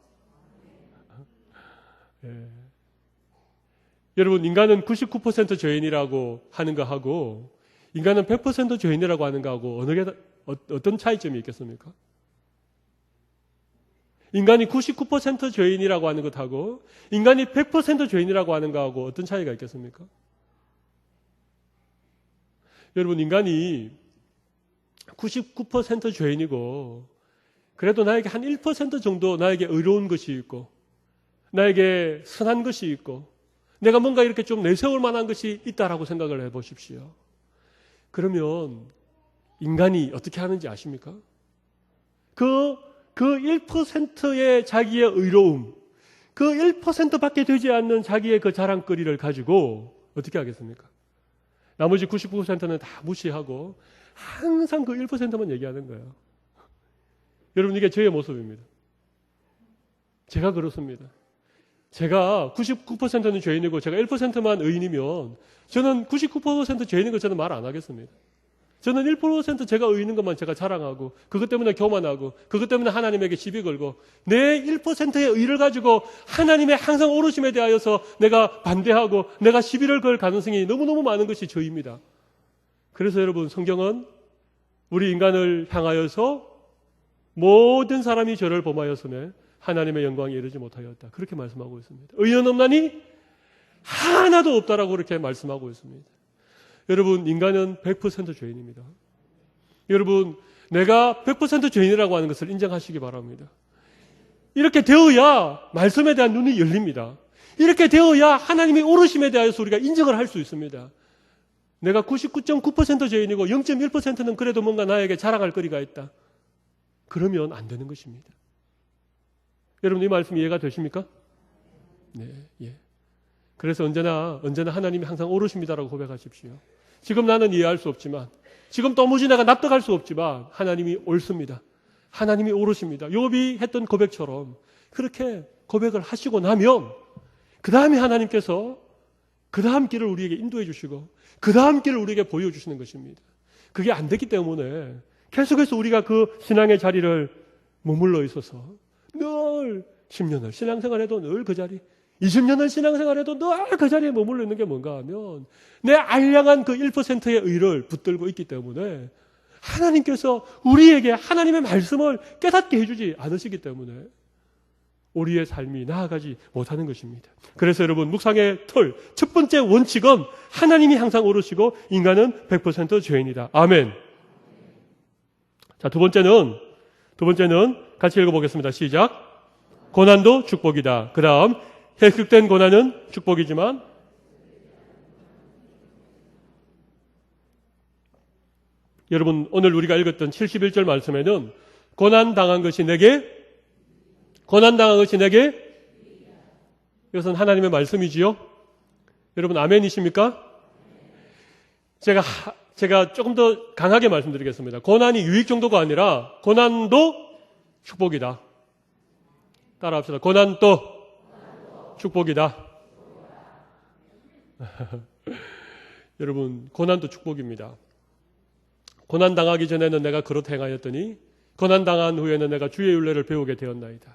예. 여러분 인간은 99% 죄인이라고 하는 거하고 인간은 100% 죄인이라고 하는 거하고 어느 게 어떤 차이점이 있겠습니까? 인간이 99% 죄인이라고 하는 것하고 인간이 100% 죄인이라고 하는 거하고 어떤 차이가 있겠습니까? 여러분 인간이 99% 죄인이고 그래도 나에게 한 1% 정도 나에게 의로운 것이 있고 나에게 선한 것이 있고 내가 뭔가 이렇게 좀 내세울 만한 것이 있다라고 생각을 해보십시오. 그러면 인간이 어떻게 하는지 아십니까? 그 1%의 자기의 의로움, 그 1%밖에 되지 않는 자기의 그 자랑거리를 가지고 어떻게 하겠습니까? 나머지 99%는 다 무시하고 항상 그 1%만 얘기하는 거예요. 여러분, 이게 저의 모습입니다. 제가 그렇습니다. 제가 99%는 죄인이고 제가 1%만 의인이면 저는 99% 죄인인 거 저는 말 안 하겠습니다. 저는 1% 제가 의인인 것만 제가 자랑하고 그것 때문에 교만하고 그것 때문에 하나님에게 시비 걸고 내 1%의 의를 가지고 하나님의 항상 오르심에 대하여서 내가 반대하고 내가 시비를 걸 가능성이 너무너무 많은 것이 저입니다. 그래서 여러분, 성경은 우리 인간을 향하여서 모든 사람이 저를 범하였으며 하나님의 영광에 이르지 못하였다. 그렇게 말씀하고 있습니다. 의인 없나니 하나도 없다라고 그렇게 말씀하고 있습니다. 여러분, 인간은 100% 죄인입니다. 여러분, 내가 100% 죄인이라고 하는 것을 인정하시기 바랍니다. 이렇게 되어야 말씀에 대한 눈이 열립니다. 이렇게 되어야 하나님이 오르심에 대하여서 우리가 인정을 할 수 있습니다. 내가 99.9% 죄인이고 0.1%는 그래도 뭔가 나에게 자랑할 거리가 있다. 그러면 안 되는 것입니다. 여러분, 이 말씀 이해가 되십니까? 네, 예. 그래서 언제나 하나님이 항상 오르십니다라고 고백하십시오. 지금 나는 이해할 수 없지만, 지금 도무지 내가 납득할 수 없지만 하나님이 옳습니다. 하나님이 오르십니다. 욥이 했던 고백처럼 그렇게 고백을 하시고 나면 그 다음에 하나님께서 그 다음 길을 우리에게 인도해 주시고 그 다음 길을 우리에게 보여주시는 것입니다. 그게 안 됐기 때문에 계속해서 우리가 그 신앙의 자리를 머물러 있어서 늘 10년을 신앙생활해도 늘 그 자리, 20년을 신앙생활해도 늘 그 자리에 머물러 있는 게 뭔가 하면 내 알량한 그 1%의 의를 붙들고 있기 때문에 하나님께서 우리에게 하나님의 말씀을 깨닫게 해주지 않으시기 때문에 우리의 삶이 나아가지 못하는 것입니다. 그래서 여러분, 묵상의 틀, 첫 번째 원칙은 하나님이 항상 오르시고 인간은 100% 죄인이다. 아멘. 자, 두 번째는 같이 읽어보겠습니다. 시작. 고난도 축복이다. 그 다음, 해석된 고난은 축복이지만 여러분, 오늘 우리가 읽었던 71절 말씀에는 고난당한 것이 내게 이것은 하나님의 말씀이지요. 여러분, 아멘이십니까? 제가 조금 더 강하게 말씀드리겠습니다. 고난이 유익 정도가 아니라 고난도 축복이다. 따라합시다. 고난도 축복이다. 여러분, 고난도 축복입니다. 고난당하기 전에는 내가 그렇게 행하였더니 고난당한 후에는 내가 주의 율례를 배우게 되었나이다.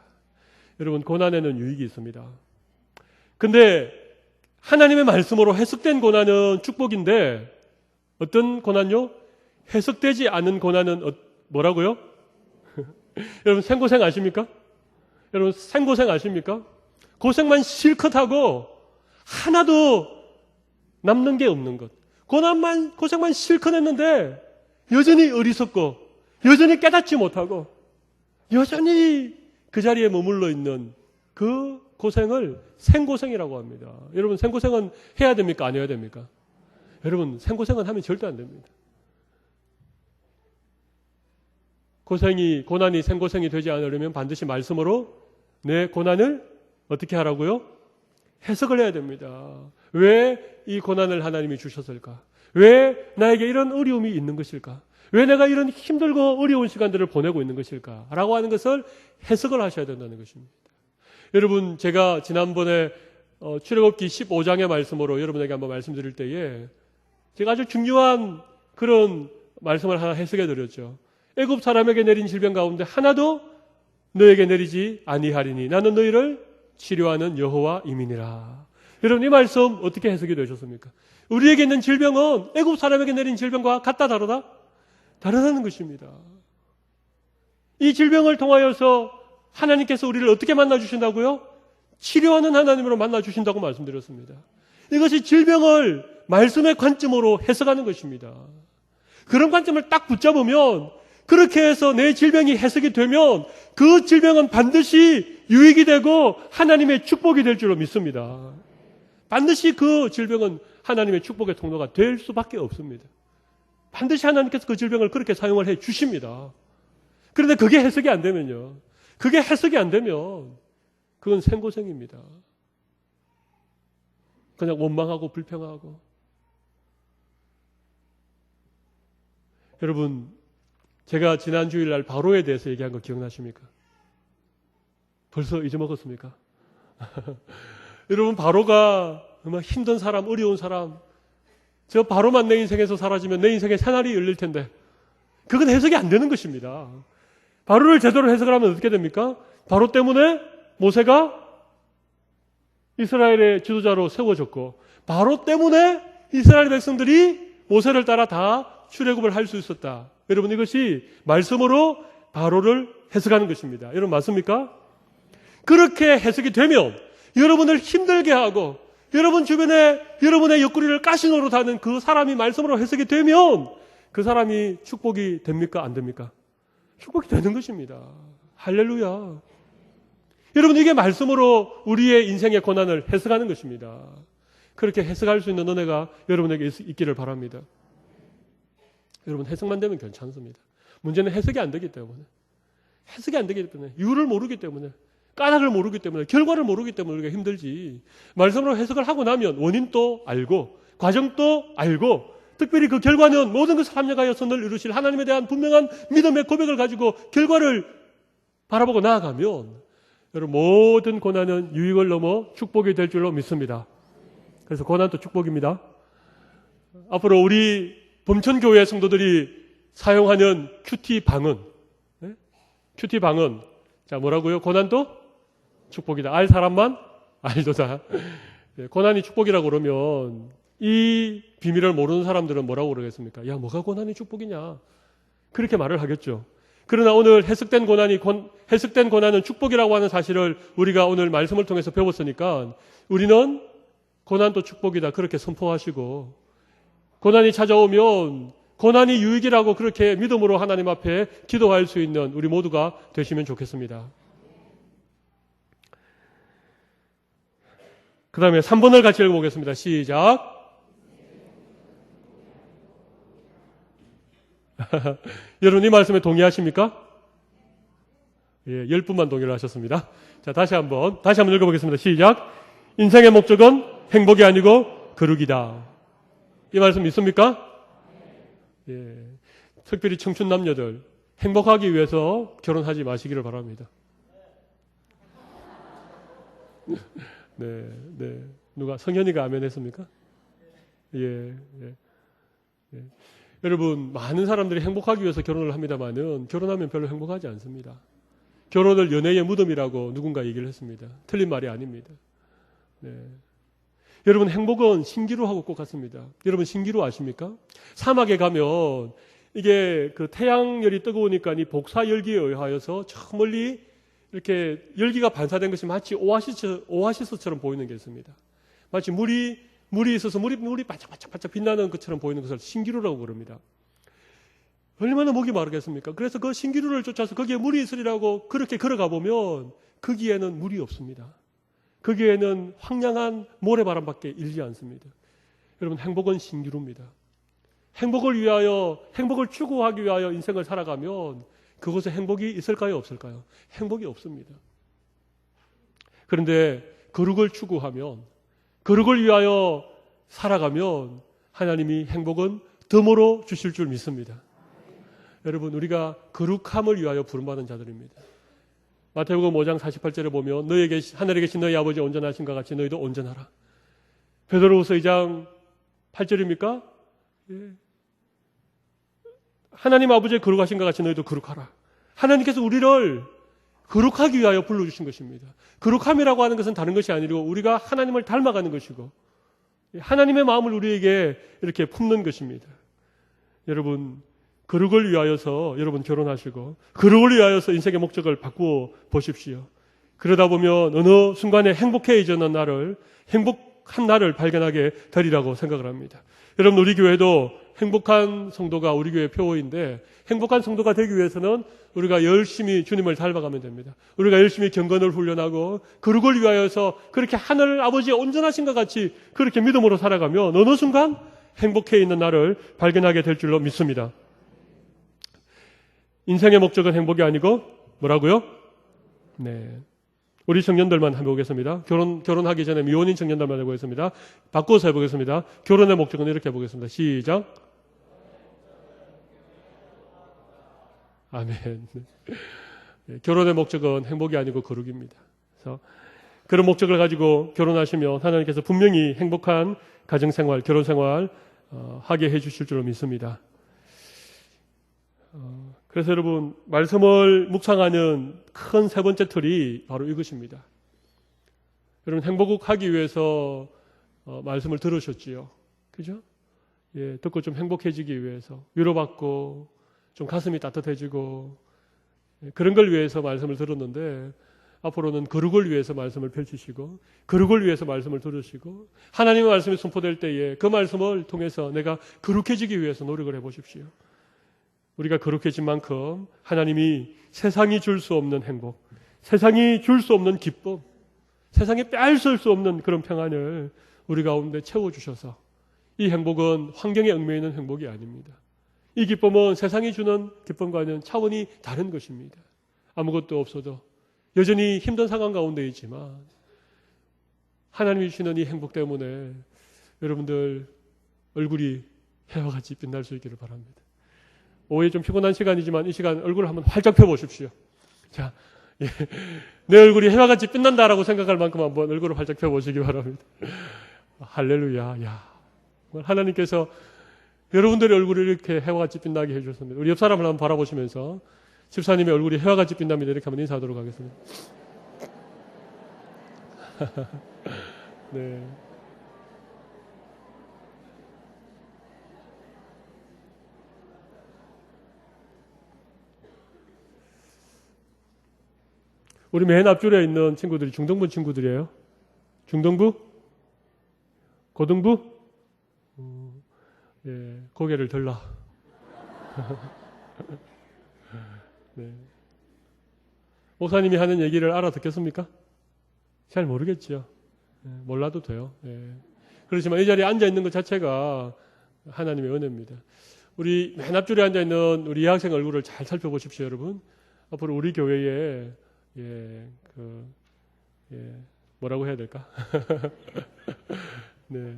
여러분, 고난에는 유익이 있습니다. 근데 하나님의 말씀으로 해석된 고난은 축복인데 어떤 고난요? 해석되지 않은 고난은 뭐라고요? 여러분, 생고생 아십니까? 여러분, 생고생 아십니까? 고생만 실컷 하고 하나도 남는 게 없는 것. 고생만 실컷 했는데 여전히 어리석고 여전히 깨닫지 못하고 여전히 그 자리에 머물러 있는 그 고생을 생고생이라고 합니다. 여러분, 생고생은 해야 됩니까? 안 해야 됩니까? 여러분, 생고생은 하면 절대 안 됩니다. 고난이 생고생이 되지 않으려면 반드시 말씀으로 내 고난을 어떻게 하라고요? 해석을 해야 됩니다. 왜 이 고난을 하나님이 주셨을까? 왜 나에게 이런 어려움이 있는 것일까? 왜 내가 이런 힘들고 어려운 시간들을 보내고 있는 것일까? 라고 하는 것을 해석을 하셔야 된다는 것입니다. 여러분, 제가 지난번에 출애굽기 15장의 말씀으로 여러분에게 한번 말씀드릴 때에 제가 아주 중요한 그런 말씀을 하나 해석해 드렸죠. 애굽 사람에게 내린 질병 가운데 하나도 너에게 내리지 아니하리니 나는 너희를 치료하는 여호와 임이니라. 여러분, 이 말씀 어떻게 해석이 되셨습니까? 우리에게 있는 질병은 애굽 사람에게 내린 질병과 같다 다르다? 다르다는 것입니다. 이 질병을 통하여서 하나님께서 우리를 어떻게 만나주신다고요? 치료하는 하나님으로 만나주신다고 말씀드렸습니다. 이것이 질병을 말씀의 관점으로 해석하는 것입니다. 그런 관점을 딱 붙잡으면 그렇게 해서 내 질병이 해석이 되면 그 질병은 반드시 유익이 되고 하나님의 축복이 될 줄로 믿습니다. 반드시 그 질병은 하나님의 축복의 통로가 될 수밖에 없습니다. 반드시 하나님께서 그 질병을 그렇게 사용을 해 주십니다. 그런데 그게 해석이 안 되면요. 그게 해석이 안 되면 그건 생고생입니다. 그냥 원망하고 불평하고. 여러분, 제가 지난 주일날 바로에 대해서 얘기한 거 기억나십니까? 벌써 잊어먹었습니까? 여러분, 바로가 정말 힘든 사람, 어려운 사람, 저 바로만 내 인생에서 사라지면 내 인생에 새날이 열릴 텐데 그건 해석이 안 되는 것입니다. 바로를 제대로 해석을 하면 어떻게 됩니까? 바로 때문에 모세가 이스라엘의 지도자로 세워졌고, 바로 때문에 이스라엘 백성들이 모세를 따라 다 출애굽을 할 수 있었다. 여러분, 이것이 말씀으로 바로를 해석하는 것입니다. 여러분, 맞습니까? 그렇게 해석이 되면 여러분을 힘들게 하고 여러분 주변에 여러분의 옆구리를 가시노릇하는 그 사람이 말씀으로 해석이 되면 그 사람이 축복이 됩니까? 안 됩니까? 축복이 되는 것입니다. 할렐루야. 여러분, 이게 말씀으로 우리의 인생의 고난을 해석하는 것입니다. 그렇게 해석할 수 있는 은혜가 여러분에게 있기를 바랍니다. 여러분, 해석만 되면 괜찮습니다. 문제는 해석이 안 되기 때문에, 해석이 안 되기 때문에, 이유를 모르기 때문에, 까닭을 모르기 때문에, 결과를 모르기 때문에 우리가 힘들지. 말씀으로 해석을 하고 나면 원인도 알고 과정도 알고, 특별히 그 결과는 모든 것을 합력하여 선을 이루실 하나님에 대한 분명한 믿음의 고백을 가지고 결과를 바라보고 나아가면 여러분, 모든 고난은 유익을 넘어 축복이 될 줄로 믿습니다. 그래서 고난도 축복입니다. 앞으로 우리 범천교회 성도들이 사용하는 큐티방은, 큐티방은, 자, 뭐라고요? 고난도 축복이다. 알 사람만 알도다. 고난이 축복이라고 그러면 이 비밀을 모르는 사람들은 뭐라고 그러겠습니까? 야, 뭐가 고난이 축복이냐? 그렇게 말을 하겠죠. 그러나 오늘 해석된 고난은 축복이라고 하는 사실을 우리가 오늘 말씀을 통해서 배웠으니까 우리는 고난도 축복이다. 그렇게 선포하시고, 고난이 찾아오면 고난이 유익이라고 그렇게 믿음으로 하나님 앞에 기도할 수 있는 우리 모두가 되시면 좋겠습니다. 그 다음에 3번을 같이 읽어보겠습니다. 시작. 여러분, 이 말씀에 동의하십니까? 예, 10분만 동의를 하셨습니다. 자, 다시 한번 읽어보겠습니다. 시작. 인생의 목적은 행복이 아니고 거룩이다. 이 말씀 믿습니까? 예, 특별히 청춘 남녀들, 행복하기 위해서 결혼하지 마시기를 바랍니다. 네. 누가, 성현이가 아멘 했습니까? 예. 여러분, 많은 사람들이 행복하기 위해서 결혼을 합니다만은 결혼하면 별로 행복하지 않습니다. 결혼을 연애의 무덤이라고 누군가 얘기를 했습니다. 틀린 말이 아닙니다. 네. 여러분, 행복은 신기루하고 꼭 같습니다. 여러분, 신기루 아십니까? 사막에 가면 이게 그 태양열이 뜨거우니까 이 복사 열기에 의하여서 저 멀리 이렇게 열기가 반사된 것이 마치 오아시스처럼 보이는 게 있습니다. 마치 물이 있어서 물이 반짝반짝 빛나는 것처럼 보이는 것을 신기루라고 그럽니다. 얼마나 목이 마르겠습니까? 그래서 그 신기루를 쫓아서 거기에 물이 있으리라고 그렇게 걸어가 보면 거기에는 물이 없습니다. 거기에는 황량한 모래바람밖에 일지 않습니다. 여러분, 행복은 신기루입니다. 행복을 추구하기 위하여 인생을 살아가면 그곳에 행복이 있을까요? 없을까요? 행복이 없습니다. 그런데 거룩을 추구하면, 거룩을 위하여 살아가면 하나님이 행복은 덤으로 주실 줄 믿습니다. 여러분, 우리가 거룩함을 위하여 부름받은 자들입니다. 마태복음 5장 48절에 보면 너에게 하늘에 계신 너희 아버지 온전하신과 같이 너희도 온전하라. 베드로후서 2장 8절입니까? 예. 하나님 아버지의 거룩하신과 같이 너희도 거룩하라. 하나님께서 우리를 거룩하기 위하여 불러주신 것입니다. 거룩함이라고 하는 것은 다른 것이 아니고 우리가 하나님을 닮아가는 것이고 하나님의 마음을 우리에게 이렇게 품는 것입니다. 여러분, 거룩을 위하여서 여러분 결혼하시고 거룩을 위하여서 인생의 목적을 바꾸어 보십시오. 그러다 보면 어느 순간에 행복해지는 행복한 날을 발견하게 되리라고 생각을 합니다. 여러분, 우리 교회도 행복한 성도가 우리 교회 표어인데 행복한 성도가 되기 위해서는 우리가 열심히 주님을 닮아가면 됩니다. 우리가 열심히 경건을 훈련하고 거룩을 위하여서 그렇게 하늘 아버지의 온전하신 것 같이 그렇게 믿음으로 살아가면 어느 순간 행복해 있는 날을 발견하게 될 줄로 믿습니다. 인생의 목적은 행복이 아니고 뭐라고요? 네. 우리 청년들만 해보겠습니다. 결혼하기 전에 미혼인 청년들만 해보겠습니다. 바꿔서 해보겠습니다. 결혼의 목적은 이렇게 해보겠습니다. 시작. 아멘. 결혼의 목적은 행복이 아니고 거룩입니다. 그래서 그런 목적을 가지고 결혼하시면 하나님께서 분명히 행복한 가정생활, 결혼생활 하게 해주실 줄로 믿습니다. 그래서 여러분, 말씀을 묵상하는 큰 세 번째 틀이 바로 이것입니다. 여러분, 행복하기 위해서 말씀을 들으셨지요. 그죠? 예, 듣고 좀 행복해지기 위해서, 위로받고 좀 가슴이 따뜻해지고, 그런 걸 위해서 말씀을 들었는데, 앞으로는 거룩을 위해서 말씀을 펼치시고, 거룩을 위해서 말씀을 들으시고, 하나님의 말씀이 선포될 때에 그 말씀을 통해서 내가 거룩해지기 위해서 노력을 해보십시오. 우리가 거룩해진 만큼 하나님이 세상이 줄 수 없는 행복, 세상이 줄 수 없는 기쁨, 세상에 빼앗을 수 없는 그런 평안을 우리 가운데 채워주셔서 이 행복은 환경에 얽매여 있는 행복이 아닙니다. 이 기쁨은 세상이 주는 기쁨과는 차원이 다른 것입니다. 아무것도 없어도 여전히 힘든 상황 가운데 있지만 하나님이 주시는 이 행복 때문에 여러분들 얼굴이 해와 같이 빛날 수 있기를 바랍니다. 오후에 좀 피곤한 시간이지만 이 시간 얼굴을 한번 활짝 펴보십시오. 자, 예. 내 얼굴이 해와 같이 빛난다라고 생각할 만큼 한번 얼굴을 활짝 펴보시기 바랍니다. 할렐루야. 야, 하나님께서 여러분들의 얼굴을 이렇게 해와 같이 빛나게 해주셨습니다. 우리 옆 사람을 한번 바라보시면서 집사님의 얼굴이 해와 같이 빛납니다. 이렇게 한번 인사하도록 하겠습니다. 네. 우리 맨 앞줄에 있는 친구들이 중등부 친구들이에요. 중등부? 고등부? 예, 고개를 들라. 네. 목사님이 하는 얘기를 알아듣겠습니까? 잘 모르겠지요. 예, 몰라도 돼요. 예. 그렇지만 이 자리에 앉아 있는 것 자체가 하나님의 은혜입니다. 우리 맨 앞줄에 앉아 있는 우리 여학생 얼굴을 잘 살펴보십시오, 여러분. 앞으로 우리 교회에 뭐라고 해야 될까? 네.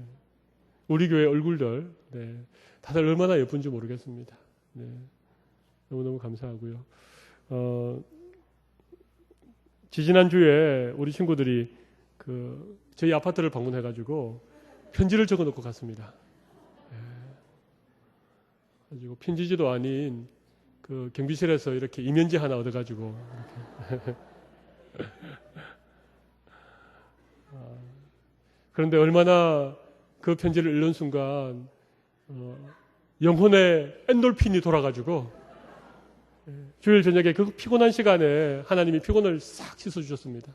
우리 교회 얼굴들, 네. 다들 얼마나 예쁜지 모르겠습니다. 네. 너무너무 감사하고요. 지지난주에 우리 친구들이 저희 아파트를 방문해가지고 편지를 적어 놓고 갔습니다. 네. 가지고 편지지도 아닌 경비실에서 이렇게 이면지 하나 얻어가지고 이렇게. 그런데 얼마나 그 편지를 읽는 순간 영혼의 엔돌핀이 돌아가지고 주일 저녁에 그 피곤한 시간에 하나님이 피곤을 싹 씻어주셨습니다.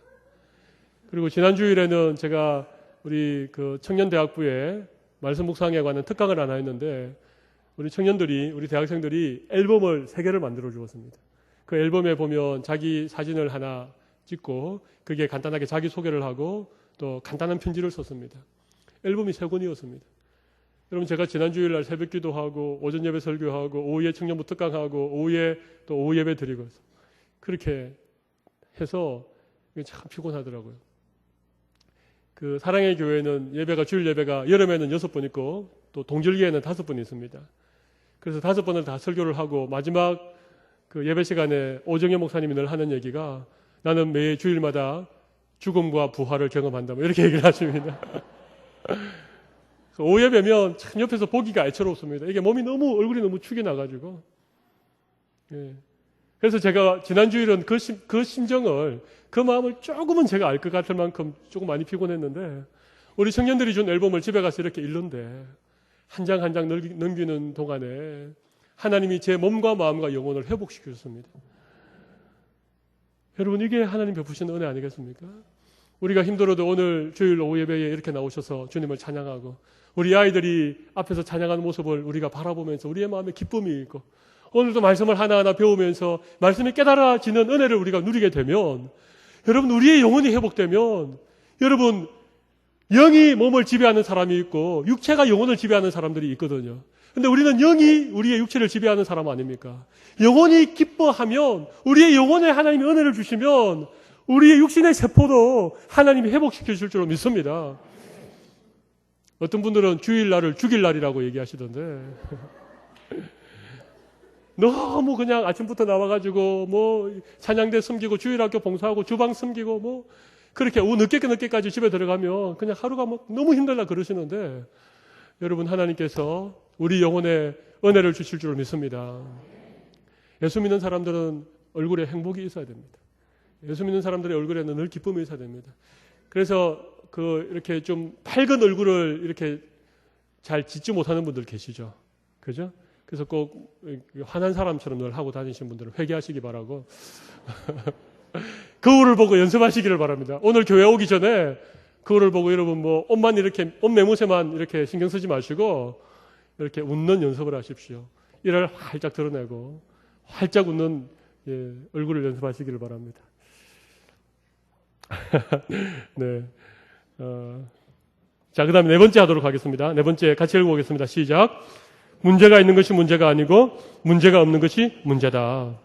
그리고 지난 주일에는 제가 우리 청년대학부에 말씀 묵상에 관한 특강을 하나 했는데 우리 청년들이, 우리 대학생들이 앨범을 3개를 만들어 주었습니다. 그 앨범에 보면 자기 사진을 하나 찍고 그게 간단하게 자기 소개를 하고 또 간단한 편지를 썼습니다. 앨범이 3권이었습니다. 여러분, 제가 지난 주일날 새벽 기도하고 오전 예배 설교하고 오후에 청년부 특강하고 오후에 또 오후 예배 드리고 그렇게 해서 참 피곤하더라고요. 사랑의 교회는 주일 예배가 여름에는 6번 있고 또 동절기에는 5번 있습니다. 그래서 5번을 다 설교를 하고 마지막 예배 시간에 오정현 목사님이 늘 하는 얘기가 나는 매 주일마다 죽음과 부활을 경험한다. 이렇게 얘기를 하십니다. 오후 예배면 참 옆에서 보기가 애처롭습니다. 이게 얼굴이 너무 축이 나가지고. 예. 그래서 제가 지난 주일은 그 심정을, 그 마음을 조금은 제가 알 것 같을 만큼 조금 많이 피곤했는데 우리 청년들이 준 앨범을 집에 가서 이렇게 읽는데 한 장 한 장 넘기는 동안에 하나님이 제 몸과 마음과 영혼을 회복시켜 줬습니다. 여러분, 이게 하나님 베푸신 은혜 아니겠습니까? 우리가 힘들어도 오늘 주일 오후 예배에 이렇게 나오셔서 주님을 찬양하고 우리 아이들이 앞에서 찬양하는 모습을 우리가 바라보면서 우리의 마음에 기쁨이 있고 오늘도 말씀을 하나하나 배우면서 말씀이 깨달아지는 은혜를 우리가 누리게 되면 여러분, 우리의 영혼이 회복되면 여러분, 영이 몸을 지배하는 사람이 있고 육체가 영혼을 지배하는 사람들이 있거든요. 근데 우리는 영이 우리의 육체를 지배하는 사람 아닙니까? 영혼이 기뻐하면 우리의 영혼에 하나님이 은혜를 주시면 우리의 육신의 세포도 하나님이 회복시켜 주실 줄로 믿습니다. 어떤 분들은 주일날을 죽일 날이라고 얘기하시던데 너무 그냥 아침부터 나와가지고 뭐 찬양대 섬기고 주일학교 봉사하고 주방 섬기고 뭐 그렇게 오후 늦게까지 집에 들어가면 그냥 하루가 뭐 너무 힘들다 그러시는데 여러분 하나님께서 우리 영혼에 은혜를 주실 줄 믿습니다. 예수 믿는 사람들은 얼굴에 행복이 있어야 됩니다. 예수 믿는 사람들의 얼굴에는 늘 기쁨이 있어야 됩니다. 그래서 이렇게 좀 밝은 얼굴을 이렇게 잘 짓지 못하는 분들 계시죠. 그죠? 그래서 꼭 화난 사람처럼 늘 하고 다니시는 분들은 회개하시기 바라고 거울을 보고 연습하시기를 바랍니다. 오늘 교회 오기 전에 거울을 보고 여러분 뭐 옷만 이렇게 옷 매무새만 이렇게 신경 쓰지 마시고 이렇게 웃는 연습을 하십시오. 이를 활짝 드러내고 활짝 웃는 얼굴을 연습하시기를 바랍니다. 네. 자, 그 다음에 네 번째 하도록 하겠습니다. 네 번째 같이 읽어보겠습니다. 시작. 문제가 있는 것이 문제가 아니고 문제가 없는 것이 문제다.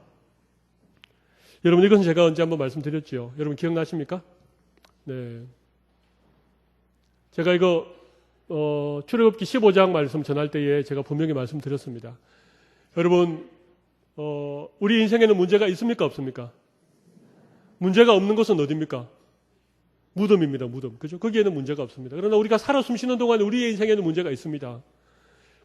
여러분 이것은 제가 언제 한번 말씀드렸죠. 여러분 기억나십니까? 네. 제가 이거 출애굽기 15장 말씀 전할 때에 제가 분명히 말씀드렸습니다. 여러분 우리 인생에는 문제가 있습니까? 없습니까? 문제가 없는 것은 어디입니까? 무덤입니다. 무덤. 그죠? 거기에는 문제가 없습니다. 그러나 우리가 살아 숨쉬는 동안 우리의 인생에는 문제가 있습니다.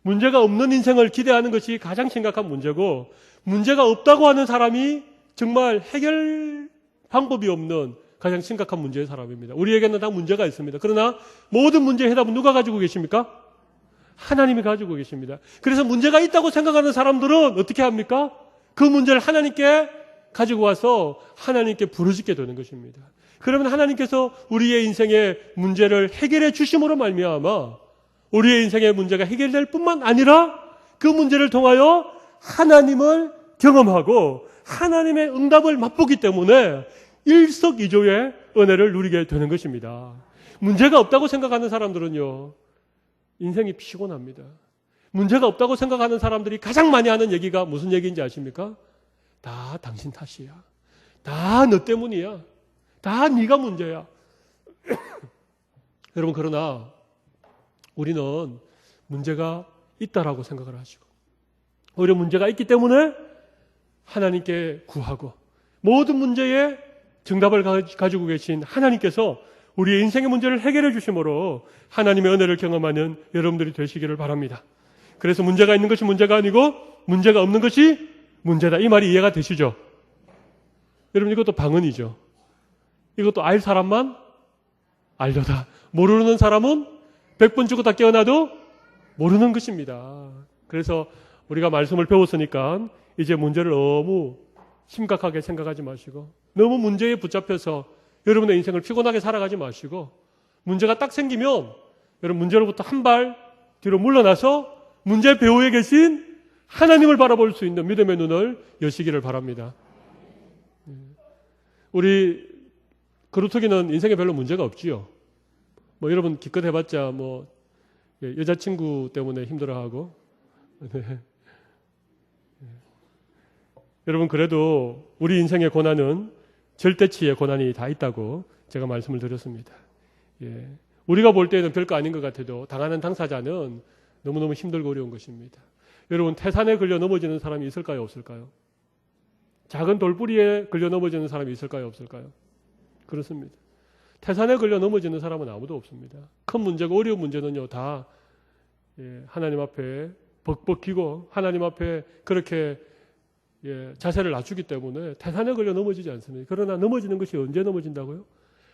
문제가 없는 인생을 기대하는 것이 가장 심각한 문제고 문제가 없다고 하는 사람이 정말 해결 방법이 없는 가장 심각한 문제의 사람입니다. 우리에게는 다 문제가 있습니다. 그러나 모든 문제의 해답은 누가 가지고 계십니까? 하나님이 가지고 계십니다. 그래서 문제가 있다고 생각하는 사람들은 어떻게 합니까? 그 문제를 하나님께 가지고 와서 하나님께 부르짖게 되는 것입니다. 그러면 하나님께서 우리의 인생의 문제를 해결해 주심으로 말미암아 우리의 인생의 문제가 해결될 뿐만 아니라 그 문제를 통하여 하나님을 경험하고 하나님의 응답을 맛보기 때문에 일석이조의 은혜를 누리게 되는 것입니다. 문제가 없다고 생각하는 사람들은요, 인생이 피곤합니다. 문제가 없다고 생각하는 사람들이 가장 많이 하는 얘기가 무슨 얘기인지 아십니까? 다 당신 탓이야. 다 너 때문이야. 다 네가 문제야. 여러분 그러나 우리는 문제가 있다라고 생각을 하시고 오히려 문제가 있기 때문에 하나님께 구하고 모든 문제에 정답을 가지고 계신 하나님께서 우리의 인생의 문제를 해결해 주심으로 하나님의 은혜를 경험하는 여러분들이 되시기를 바랍니다. 그래서 문제가 있는 것이 문제가 아니고 문제가 없는 것이 문제다. 이 말이 이해가 되시죠? 여러분 이것도 방언이죠. 이것도 알 사람만 알려다. 모르는 사람은 100번 죽었다 깨어나도 모르는 것입니다. 그래서 우리가 말씀을 배웠으니까 이제 문제를 너무 심각하게 생각하지 마시고 너무 문제에 붙잡혀서 여러분의 인생을 피곤하게 살아가지 마시고 문제가 딱 생기면 여러분 문제로부터 한 발 뒤로 물러나서 문제 배후에 계신 하나님을 바라볼 수 있는 믿음의 눈을 여시기를 바랍니다. 우리 그루터기는 인생에 별로 문제가 없지요. 뭐 여러분 기껏 해봤자 뭐 여자친구 때문에 힘들어하고 네. 여러분 그래도 우리 인생의 고난은 절대치의 고난이 다 있다고 제가 말씀을 드렸습니다. 예. 우리가 볼 때는 별거 아닌 것 같아도 당하는 당사자는 너무너무 힘들고 어려운 것입니다. 여러분 태산에 걸려 넘어지는 사람이 있을까요? 없을까요? 작은 돌뿌리에 걸려 넘어지는 사람이 있을까요? 없을까요? 그렇습니다. 태산에 걸려 넘어지는 사람은 아무도 없습니다. 큰 문제고 어려운 문제는요 다 하나님 앞에 벅벅기고 하나님 앞에 그렇게 자세를 낮추기 때문에 태산에 걸려 넘어지지 않습니다. 그러나 넘어지는 것이 언제 넘어진다고요?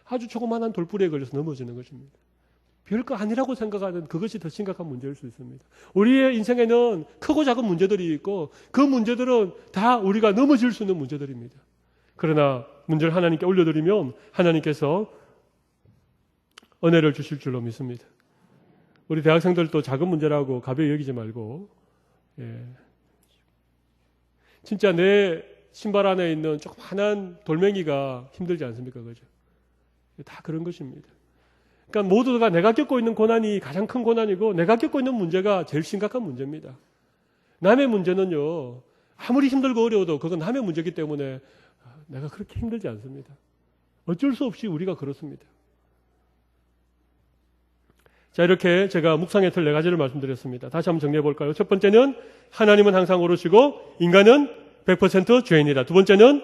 아주 조그마한 돌뿌리에 걸려서 넘어지는 것입니다. 별거 아니라고 생각하는 그것이 더 심각한 문제일 수 있습니다. 우리의 인생에는 크고 작은 문제들이 있고 그 문제들은 다 우리가 넘어질 수 있는 문제들입니다. 그러나 문제를 하나님께 올려드리면 하나님께서 은혜를 주실 줄로 믿습니다. 우리 대학생들도 작은 문제라고 가벼이 여기지 말고 진짜 내 신발 안에 있는 조그만한 돌멩이가 힘들지 않습니까? 그죠? 다 그런 것입니다. 그러니까 모두가 내가 겪고 있는 고난이 가장 큰 고난이고 내가 겪고 있는 문제가 제일 심각한 문제입니다. 남의 문제는요. 아무리 힘들고 어려워도 그건 남의 문제이기 때문에 내가 그렇게 힘들지 않습니다. 어쩔 수 없이 우리가 그렇습니다. 자, 이렇게 제가 묵상의 틀 4가지를 말씀드렸습니다. 다시 한번 정리해 볼까요? 첫 번째는 하나님은 항상 오르시고 인간은 100% 죄인이다. 두 번째는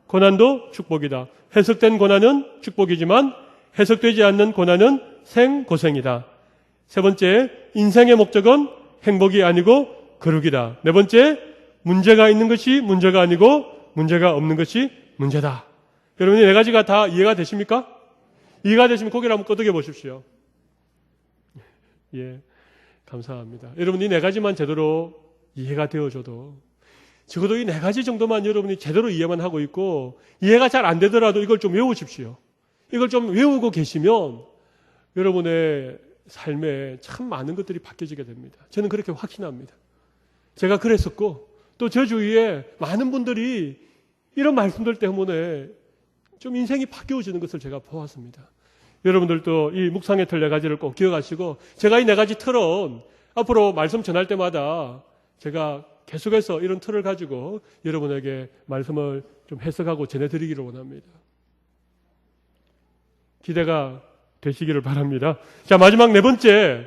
고난도 축복이다. 해석된 고난은 축복이지만 해석되지 않는 고난은 생고생이다. 세 번째, 인생의 목적은 행복이 아니고 거룩이다. 네 번째, 문제가 있는 것이 문제가 아니고 문제가 없는 것이 문제다. 여러분, 이 4가지가 다 이해가 되십니까? 이해가 되시면 고개를 한번 끄덕여 보십시오. 예, 감사합니다. 여러분, 이 4가지만 제대로 이해가 되어줘도, 적어도 이 4가지 정도만 여러분이 제대로 이해만 하고 있고 이해가 잘 안 되더라도 이걸 좀 외우십시오. 이걸 좀 외우고 계시면 여러분의 삶에 참 많은 것들이 바뀌어지게 됩니다. 저는 그렇게 확신합니다. 제가 그랬었고 또 저 주위에 많은 분들이 이런 말씀들 때문에 좀 인생이 바뀌어지는 것을 제가 보았습니다. 여러분들도 이 묵상의 틀 4가지를 꼭 기억하시고, 제가 이 4가지 틀은 앞으로 말씀 전할 때마다 제가 계속해서 이런 틀을 가지고 여러분에게 말씀을 좀 해석하고 전해드리기를 원합니다. 기대가 되시기를 바랍니다. 자, 마지막 4번째,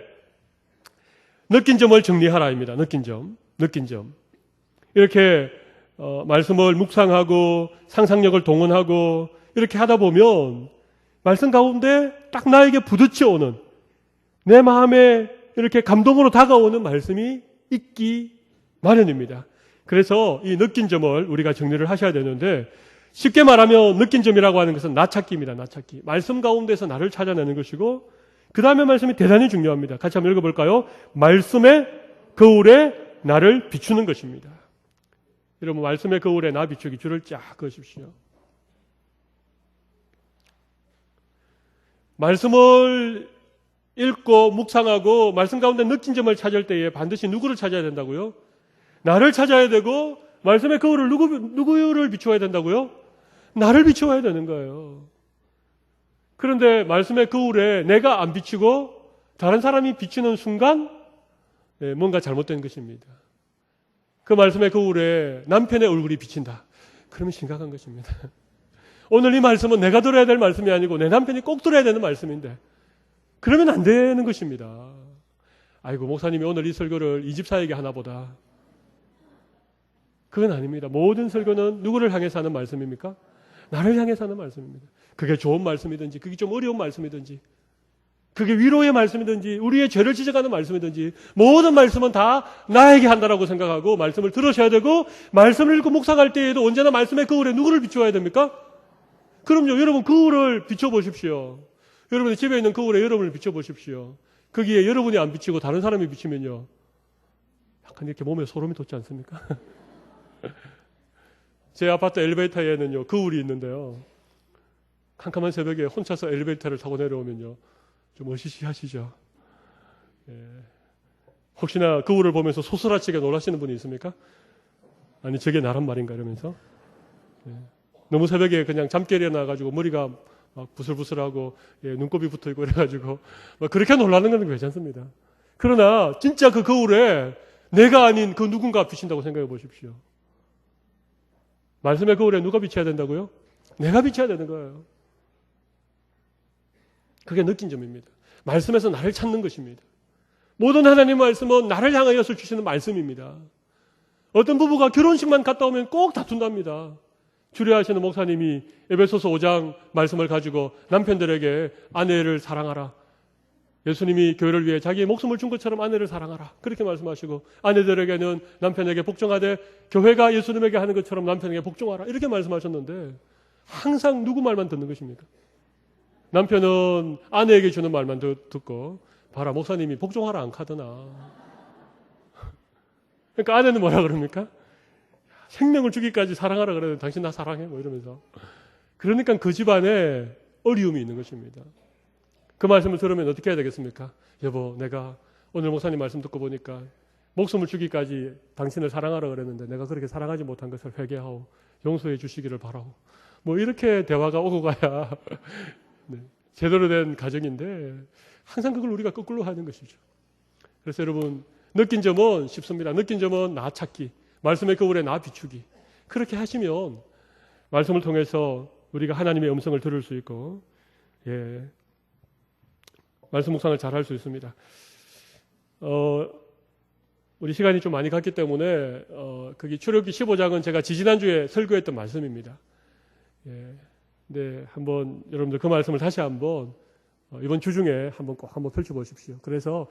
느낀 점을 정리하라입니다. 느낀 점. 이렇게 말씀을 묵상하고 상상력을 동원하고 이렇게 하다 보면 말씀 가운데 딱 나에게 부딪혀오는, 내 마음에 이렇게 감동으로 다가오는 말씀이 있기 마련입니다. 그래서 이 느낀 점을 우리가 정리를 하셔야 되는데, 쉽게 말하면 느낀 점이라고 하는 것은 나 찾기입니다. 나 찾기. 말씀 가운데서 나를 찾아내는 것이고, 그 다음에 말씀이 대단히 중요합니다. 같이 한번 읽어볼까요? 말씀의 거울에 나를 비추는 것입니다. 여러분, 말씀의 거울에 나 비추기, 줄을 쫙 그으십시오. 말씀을 읽고 묵상하고 말씀 가운데 느낀 점을 찾을 때에 반드시 누구를 찾아야 된다고요? 나를 찾아야 되고, 말씀의 거울을 누구를 비추어야 된다고요? 나를 비추어야 되는 거예요. 그런데 말씀의 거울에 내가 안 비추고 다른 사람이 비추는 순간 뭔가 잘못된 것입니다. 그 말씀의 거울에 남편의 얼굴이 비친다. 그러면 심각한 것입니다. 오늘 이 말씀은 내가 들어야 될 말씀이 아니고 내 남편이 꼭 들어야 되는 말씀인데, 그러면 안 되는 것입니다. 아이고, 목사님이 오늘 이 설교를 이 집사에게 하나 보다. 그건 아닙니다. 모든 설교는 누구를 향해서 하는 말씀입니까? 나를 향해서 하는 말씀입니다. 그게 좋은 말씀이든지, 그게 좀 어려운 말씀이든지, 그게 위로의 말씀이든지, 우리의 죄를 지적하는 말씀이든지, 모든 말씀은 다 나에게 한다라고 생각하고 말씀을 들으셔야 되고, 말씀을 읽고 묵상할 때에도 언제나 말씀의 거울에 누구를 비추어야 됩니까? 그럼요, 여러분 거울을 비춰보십시오. 여러분의 집에 있는 거울에 여러분을 비춰보십시오. 거기에 여러분이 안 비치고 다른 사람이 비치면요, 약간 이렇게 몸에 소름이 돋지 않습니까? 제 아파트 엘리베이터에는요, 거울이 있는데요, 캄캄한 새벽에 혼자서 엘리베이터를 타고 내려오면요, 좀 으시시하시죠. 예. 혹시나 거울을 보면서 소스라치게 놀라시는 분이 있습니까? 아니, 저게 나란 말인가 이러면서. 예. 너무 새벽에 그냥 잠결에 일어나가지고 머리가 막 부슬부슬하고, 예, 눈곱이 붙어있고 이래가지고 막 그렇게 놀라는 건 괜찮습니다. 그러나 진짜 그 거울에 내가 아닌 그 누군가 비친다고 생각해 보십시오. 말씀의 거울에 누가 비쳐야 된다고요? 내가 비쳐야 되는 거예요. 그게 느낀 점입니다. 말씀에서 나를 찾는 것입니다. 모든 하나님의 말씀은 나를 향하여서 주시는 말씀입니다. 어떤 부부가 결혼식만 갔다 오면 꼭 다툰답니다. 주례하시는 목사님이 에베소서 5장 말씀을 가지고 남편들에게 아내를 사랑하라, 예수님이 교회를 위해 자기의 목숨을 준 것처럼 아내를 사랑하라, 그렇게 말씀하시고, 아내들에게는 남편에게 복종하되 교회가 예수님에게 하는 것처럼 남편에게 복종하라, 이렇게 말씀하셨는데, 항상 누구 말만 듣는 것입니까? 남편은 아내에게 주는 말만 듣고, 봐라, 목사님이 복종하라 안 카드나. 그러니까 아내는 뭐라 그럽니까? 생명을 주기까지 사랑하라 그러는데 당신 나 사랑해? 뭐 이러면서. 그러니까 그 집안에 어려움이 있는 것입니다. 그 말씀을 들으면 어떻게 해야 되겠습니까? 여보, 내가 오늘 목사님 말씀 듣고 보니까 목숨을 주기까지 당신을 사랑하라 그랬는데 내가 그렇게 사랑하지 못한 것을 회개하오, 용서해 주시기를 바라오. 뭐 이렇게 대화가 오고 가야 네, 제대로 된 가정인데, 항상 그걸 우리가 거꾸로 하는 것이죠. 그래서 여러분, 느낀 점은 쉽습니다. 느낀 점은 나 찾기, 말씀의 거울에 나 비추기. 그렇게 하시면 말씀을 통해서 우리가 하나님의 음성을 들을 수 있고, 예, 말씀 묵상을 잘 할 수 있습니다. 우리 시간이 좀 많이 갔기 때문에 거기 출애굽기 15장은 제가 지지난주에 설교했던 말씀입니다. 예. 네, 한번 여러분들 그 말씀을 다시 한번 이번 주 중에 꼭 한번 펼쳐보십시오. 그래서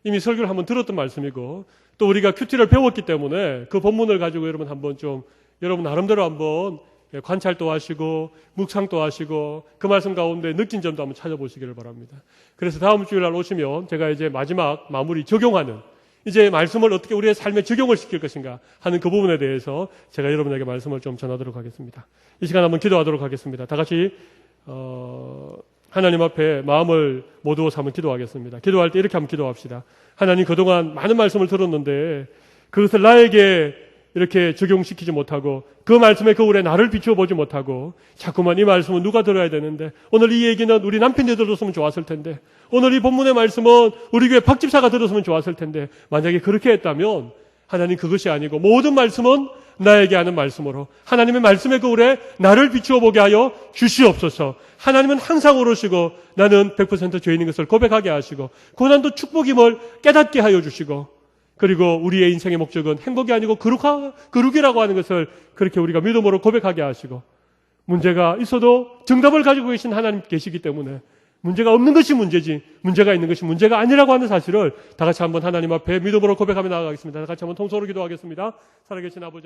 이미 설교를 한번 들었던 말씀이고 또 우리가 큐티를 배웠기 때문에 그 본문을 가지고 여러분 한번 좀 여러분 나름대로 한번 관찰도 하시고 묵상도 하시고 그 말씀 가운데 느낀 점도 한번 찾아보시기를 바랍니다. 그래서 다음 주일날 오시면 제가 이제 마지막 마무리 적용하는 이제 말씀을 어떻게 우리의 삶에 적용을 시킬 것인가 하는 그 부분에 대해서 제가 여러분에게 말씀을 좀 전하도록 하겠습니다. 이 시간 한번 기도하도록 하겠습니다. 다 같이 하나님 앞에 마음을 모두어서 한번 기도하겠습니다. 기도할 때 이렇게 한번 기도합시다. 하나님, 그동안 많은 말씀을 들었는데 그것을 나에게 이렇게 적용시키지 못하고 그 말씀의 거울에 나를 비추어 보지 못하고 자꾸만 이 말씀은 누가 들어야 되는데 오늘 이 얘기는 우리 남편이 들었으면 좋았을 텐데 오늘 이 본문의 말씀은 우리 교회 박 집사가 들었으면 좋았을 텐데 만약에 그렇게 했다면 하나님, 그것이 아니고 모든 말씀은 나에게 하는 말씀으로 하나님의 말씀의 거울에 나를 비추어 보게 하여 주시옵소서. 하나님은 항상 오르시고 나는 100% 죄인인 것을 고백하게 하시고 고난도 축복임을 깨닫게 하여 주시고 그리고 우리의 인생의 목적은 행복이 아니고 거룩이라고 하는 것을 그렇게 우리가 믿음으로 고백하게 하시고 문제가 있어도 정답을 가지고 계신 하나님 계시기 때문에 문제가 없는 것이 문제지 문제가 있는 것이 문제가 아니라고 하는 사실을 다 같이 한번 하나님 앞에 믿음으로 고백하며 나아가겠습니다. 다 같이 한번 통성으로 기도하겠습니다. 살아계신 아버지 하나님,